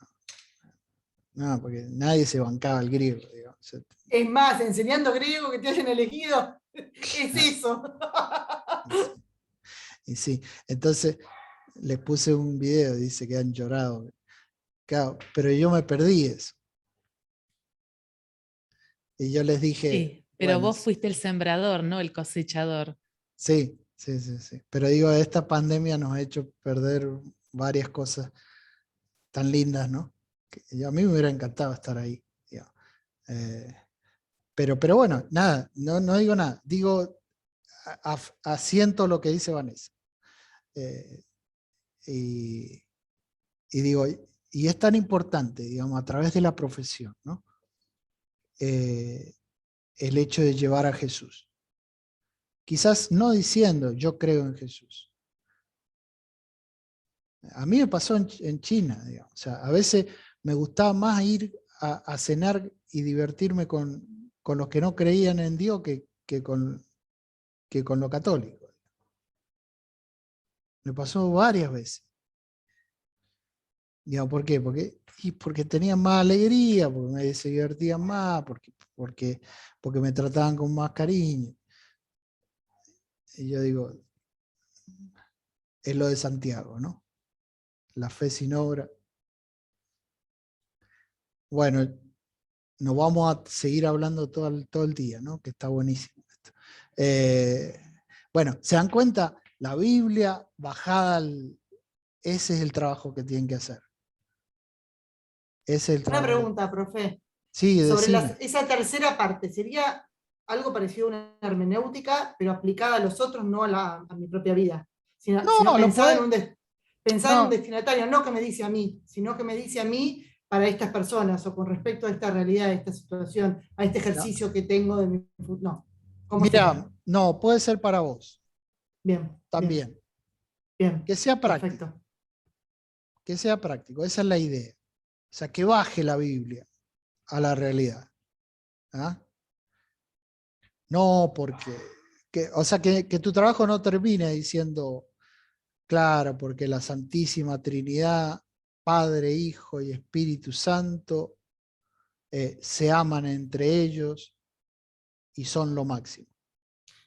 porque nadie se bancaba el griego. Digo. O sea, Es más, enseñando griego que te hayan elegido, es eso. y sí, entonces les puse un video, dice que han llorado. Claro, pero yo me perdí eso. Y yo les dije... Sí, pero bueno, vos fuiste el sembrador, no el cosechador. sí. Pero digo, esta pandemia nos ha hecho perder varias cosas tan lindas, ¿no? A mí me hubiera encantado estar ahí. Digo. Pero bueno, nada, no digo nada. Digo, asiento lo que dice Vanessa. Y digo, y es tan importante, digamos, a través de la profesión, ¿no? El hecho de llevar a Jesús. Quizás no diciendo, yo creo en Jesús. A mí me pasó en China, digamos. O sea, a veces me gustaba más ir a cenar y divertirme con los que no creían en Dios que con lo católico. Me pasó varias veces. Digamos, ¿por qué? Porque tenían más alegría, porque se divertían más, porque me trataban con más cariño. Y yo digo, es lo de Santiago, ¿no? La fe sin obra. Bueno, nos vamos a seguir hablando todo el día, ¿no? Que está buenísimo esto. Bueno, ¿se dan cuenta? La Biblia bajada, ese es el trabajo que tienen que hacer. Ese es el Una trabajo. pregunta, profe. Sí, Sobre decime. esa tercera parte, ¿sería algo parecido a una hermenéutica, pero aplicada a los otros, no a mi propia vida? Sino No, lo pensada puede. pensada en un No, destinatario, no que me dice a mí, sino que me dice a mí para estas personas, o con respecto a esta realidad, a esta situación, a este no. ejercicio que tengo de mi futuro. No. ¿Cómo Mira, sería? no, puede ser para vos Bien, también. bien, Que sea práctico. perfecto. Que sea práctico, esa es la idea. O sea, que baje la Biblia a la realidad. ¿Ah? No porque, o sea, que tu trabajo no termine diciendo, claro, porque la Santísima Trinidad Padre, Hijo y Espíritu Santo se aman entre ellos y son lo máximo.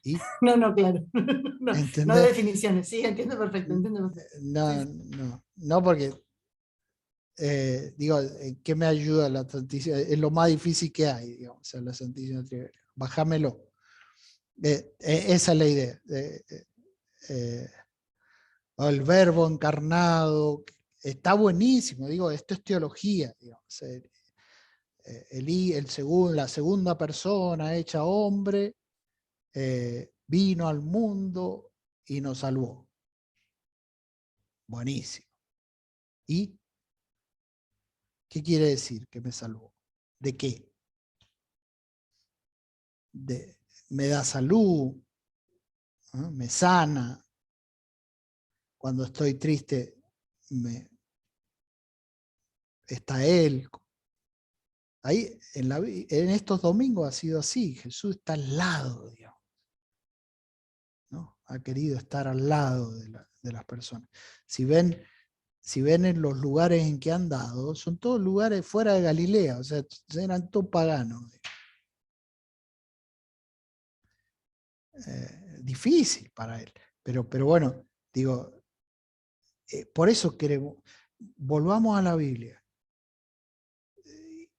¿Y? No, claro. No, no de ¿Entendés? definiciones, sí, entiendo perfecto. Entiendo perfecto. No, Sí, sí. no porque digo, ¿qué me ayuda la Santísima? Es lo más difícil que hay, digamos, o sea, la Santísima Trinidad. Bájamelo. Esa es la idea. El verbo encarnado, está buenísimo, digo, esto es teología, digamos, la segunda persona hecha hombre vino al mundo y nos salvó. Buenísimo. ¿Y qué quiere decir que me salvó? ¿De qué? Me da salud, ¿no? Me sana. Cuando estoy triste, está Él. Ahí, en estos domingos ha sido así. Jesús está al lado, digamos, ¿no? Ha querido estar al lado de las personas. Si ven en los lugares en que han dado, son todos lugares fuera de Galilea, o sea, eran todos paganos. Difícil para él. Pero bueno, digo, por eso queremos, volvamos a la Biblia.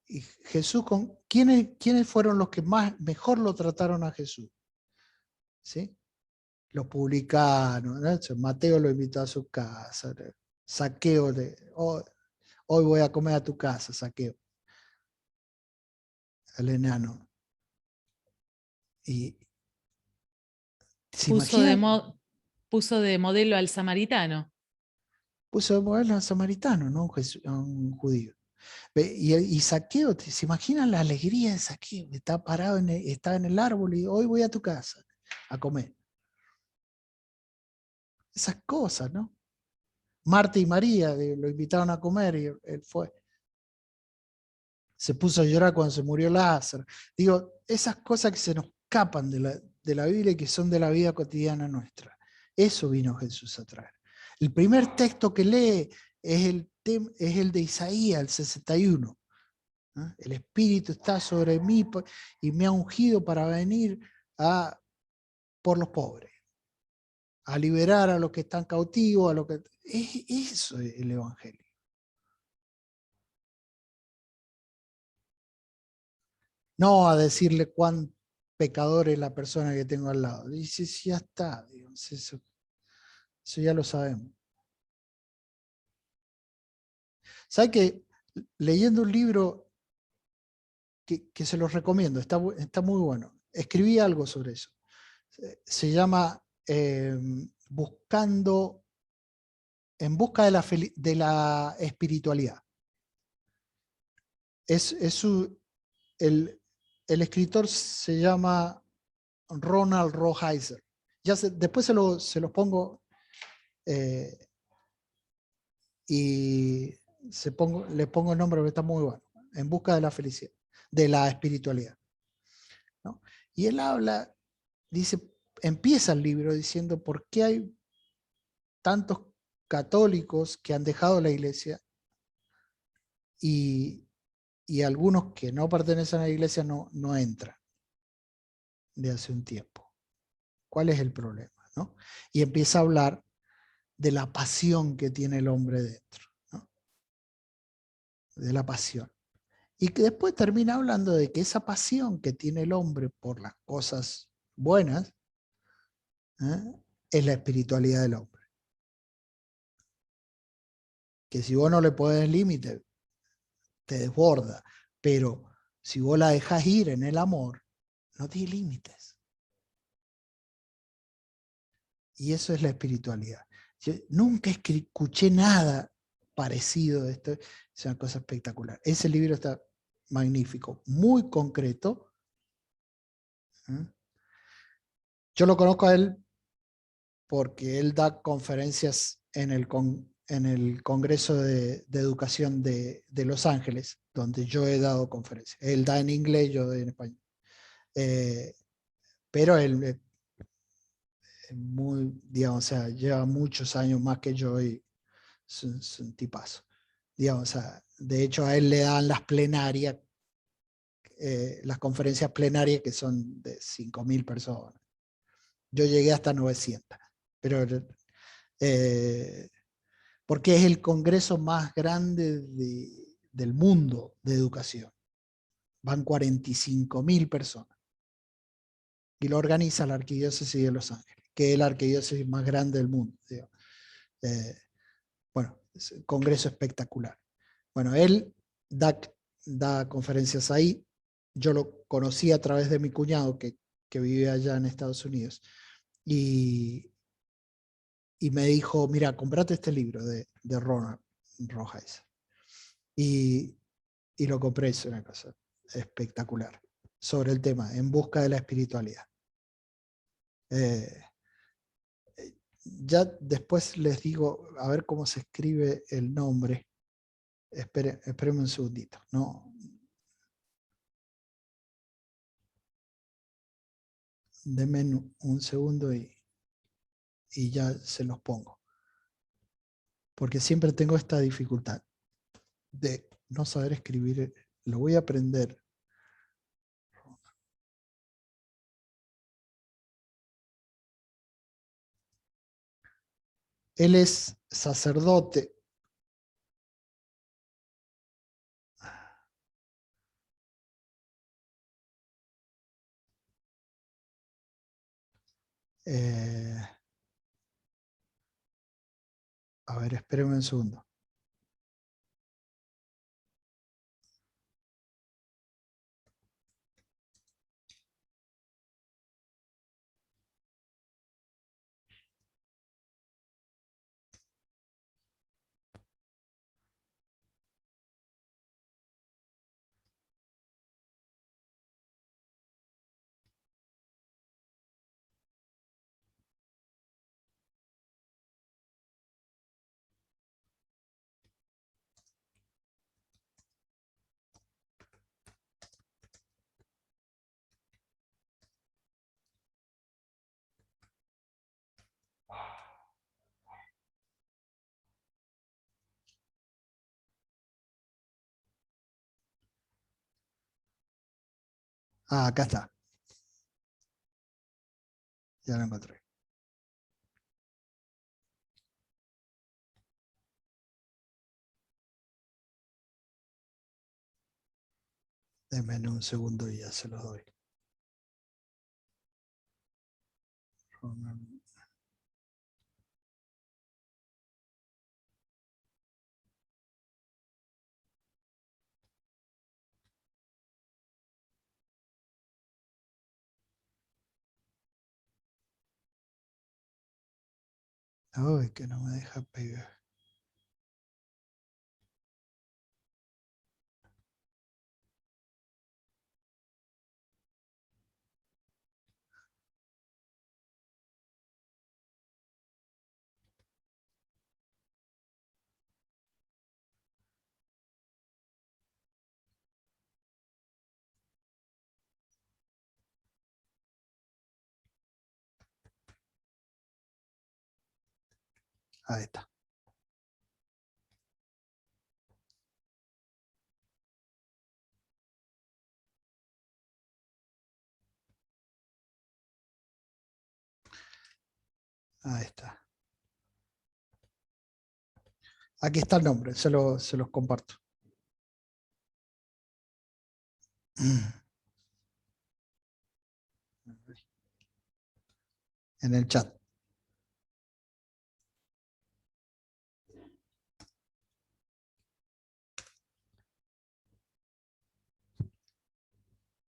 Y Jesús, ¿quiénes fueron los que mejor lo trataron a Jesús? ¿Sí? Los publicanos, ¿no? Mateo lo invitó a su casa, Saqueo, hoy voy a comer a tu casa, Saqueo, el enano. Y ¿se imaginan? Puso de modelo al samaritano. Puso de modelo al samaritano, no a un judío. Y Saqueo, ¿se imaginan la alegría de Saqueo? Está parado, estaba en el árbol y hoy voy a tu casa a comer. Esas cosas, ¿no? Marta y María lo invitaron a comer y él fue. Se puso a llorar cuando se murió Lázaro. Digo, esas cosas que se nos escapan de la Biblia y que son de la vida cotidiana nuestra. Eso vino Jesús a traer. El primer texto que lee es el de Isaías, el 61. ¿Ah? El Espíritu está sobre mí y me ha ungido para venir por los pobres, a liberar a los que están cautivos, eso es el Evangelio. No a decirle cuán pecador es la persona que tengo al lado. Dice, ya está, digamos, eso ya lo sabemos. ¿Sabe que leyendo un libro que se los recomiendo, está muy bueno? Escribí algo sobre eso. Se llama En busca de la espiritualidad. El escritor se llama Ronald Rolheiser. Después se los pongo y le pongo el nombre porque está muy bueno. En busca de la felicidad, de la espiritualidad, ¿no? Y él empieza el libro diciendo por qué hay tantos católicos que han dejado la iglesia y algunos que no pertenecen a la iglesia no entran de hace un tiempo. ¿Cuál es el problema? ¿No? Y empieza a hablar de la pasión que tiene el hombre dentro, ¿no? De la pasión. Y que después termina hablando de que esa pasión que tiene el hombre por las cosas buenas es la espiritualidad del hombre. Que si vos no le pones límite, te desborda. Pero si vos la dejas ir en el amor, no tiene límites. Y eso es la espiritualidad. Yo nunca escuché nada parecido a esto. Es una cosa espectacular. Ese libro está magnífico, muy concreto. Yo lo conozco a él porque él da conferencias en el Congreso de Educación de Los Ángeles, donde yo he dado conferencias. Él da en inglés, yo doy en español. Pero él digamos, o sea, lleva muchos años más que yo y es un tipazo. digamos, de hecho a él le dan las plenarias, las conferencias plenarias que son de 5.000 personas. Yo llegué hasta 900, pero porque es el congreso más grande del mundo de educación. Van 45.000 personas. Y lo organiza la Arquidiócesis de Los Ángeles, que es la arquidiócesis más grande del mundo. Bueno, es un congreso espectacular. Bueno, él da conferencias ahí. Yo lo conocí a través de mi cuñado que vive allá en Estados Unidos. Y me dijo, mira, comprate este libro de Ronald Rolheiser. Y lo compré, es una cosa espectacular, sobre el tema, En busca de la espiritualidad. Ya después les digo, a ver cómo se escribe el nombre. Espérenme un segundito. No. Denme un segundo y ya se los pongo. Porque siempre tengo esta dificultad de no saber escribir. Lo voy a aprender. Él es sacerdote. A ver, espérenme un segundo. Ah, acá está. Ya lo encontré. Denme un segundo y ya se los doy. Ay, que no me deja pegar. Ahí está. Ahí está. Aquí está el nombre, se los comparto. En el chat.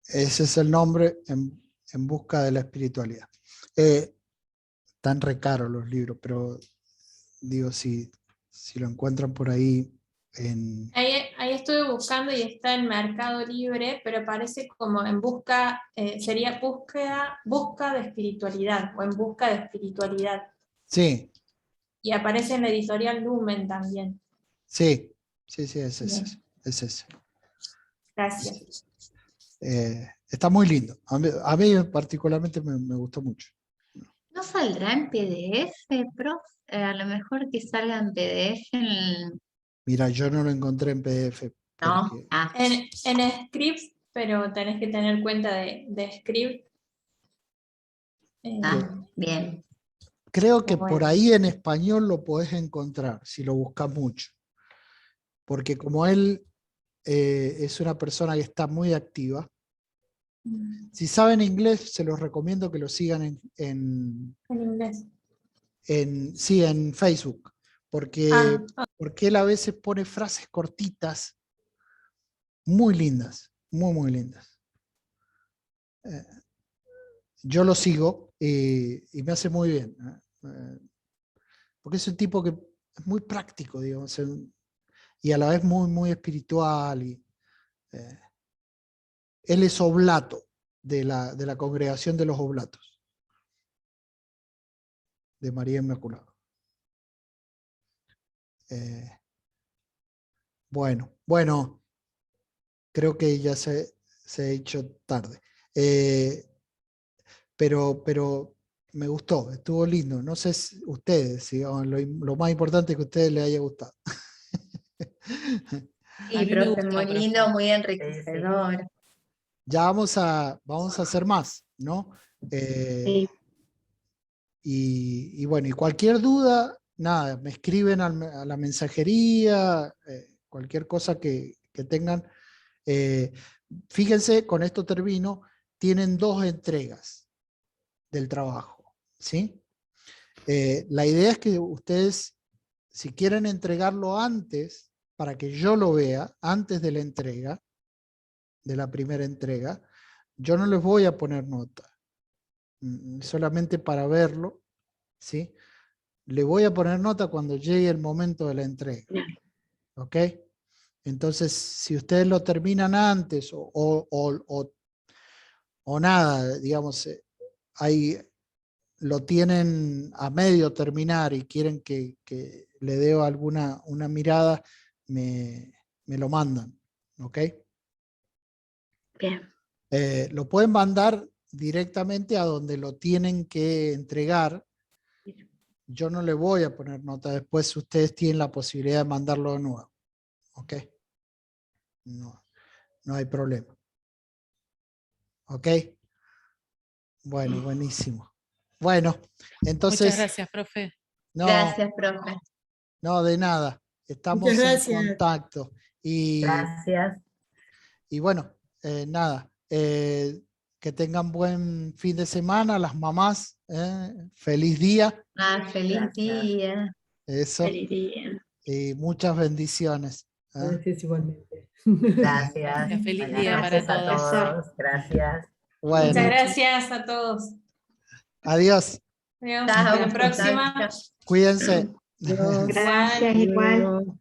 Ese es el nombre, en busca de la espiritualidad. Están re caros los libros, pero digo, si lo encuentran por ahí Ahí estuve buscando y está en Mercado Libre, pero aparece como en busca, sería busca de espiritualidad o en busca de espiritualidad. Sí. Y aparece en la editorial Lumen también. Sí, es ese. Es ese. Gracias. Está muy lindo. A mí particularmente me gustó mucho. ¿No saldrá en PDF, prof? A lo mejor que salga en PDF Mira, yo no lo encontré en PDF. ¿No? porque- Ah, En Script, pero tenés que tener cuenta de Script. bien. Creo que Bueno. por ahí en español lo podés encontrar, si lo buscas mucho. Porque como él es una persona que está muy activa, si saben inglés, se los recomiendo que lo sigan En inglés. sí, en Facebook. Porque él a veces pone frases cortitas, muy lindas, muy, muy lindas. Yo lo sigo y me hace muy bien. Porque es un tipo que es muy práctico, digamos, y a la vez muy, muy espiritual. Él es oblato de la congregación de los oblatos, de María Inmaculada. Bueno, creo que ya se ha hecho tarde. Pero me gustó, estuvo lindo. No sé si ustedes, digamos, lo más importante es que a ustedes les haya gustado. A Sí, mí me profe, gustó, muy profe. lindo, muy enriquecedor. Ya vamos a hacer más, ¿no? Sí. Y bueno, y cualquier duda, nada, me escriben a la mensajería, cualquier cosa que tengan. Fíjense, con esto termino, tienen 2 entregas del trabajo, ¿sí? La idea es que ustedes, si quieren entregarlo antes, para que yo lo vea, antes de la entrega, de la primera entrega, yo no les voy a poner nota, solamente para verlo, ¿sí? Le voy a poner nota cuando llegue el momento de la entrega, ¿ok? Entonces, si ustedes lo terminan antes o nada, digamos, lo tienen a medio terminar y quieren que le dé una mirada, me lo mandan, ¿ok? Bien. Lo pueden mandar directamente a donde lo tienen que entregar. Yo no le voy a poner nota, después ustedes tienen la posibilidad de mandarlo de nuevo, ¿ok? No hay problema. ¿Ok? Bueno, buenísimo. Bueno, entonces, Muchas gracias, profe. no, Gracias, profe. no, de nada. Estamos Muchas en gracias. contacto. Gracias. Y bueno, nada, que tengan buen fin de semana, las mamás, feliz día, Feliz Gracias. día. eso, Feliz día. y muchas bendiciones. Gracias igualmente. Gracias. Gracias, feliz Buenas día para noches a todos. todos. Gracias. Bueno, Muchas gracias a todos. adiós, Nos vemos Chao, hasta la próxima. chao. cuídense. Dios. Gracias, Igual. igual. Luego.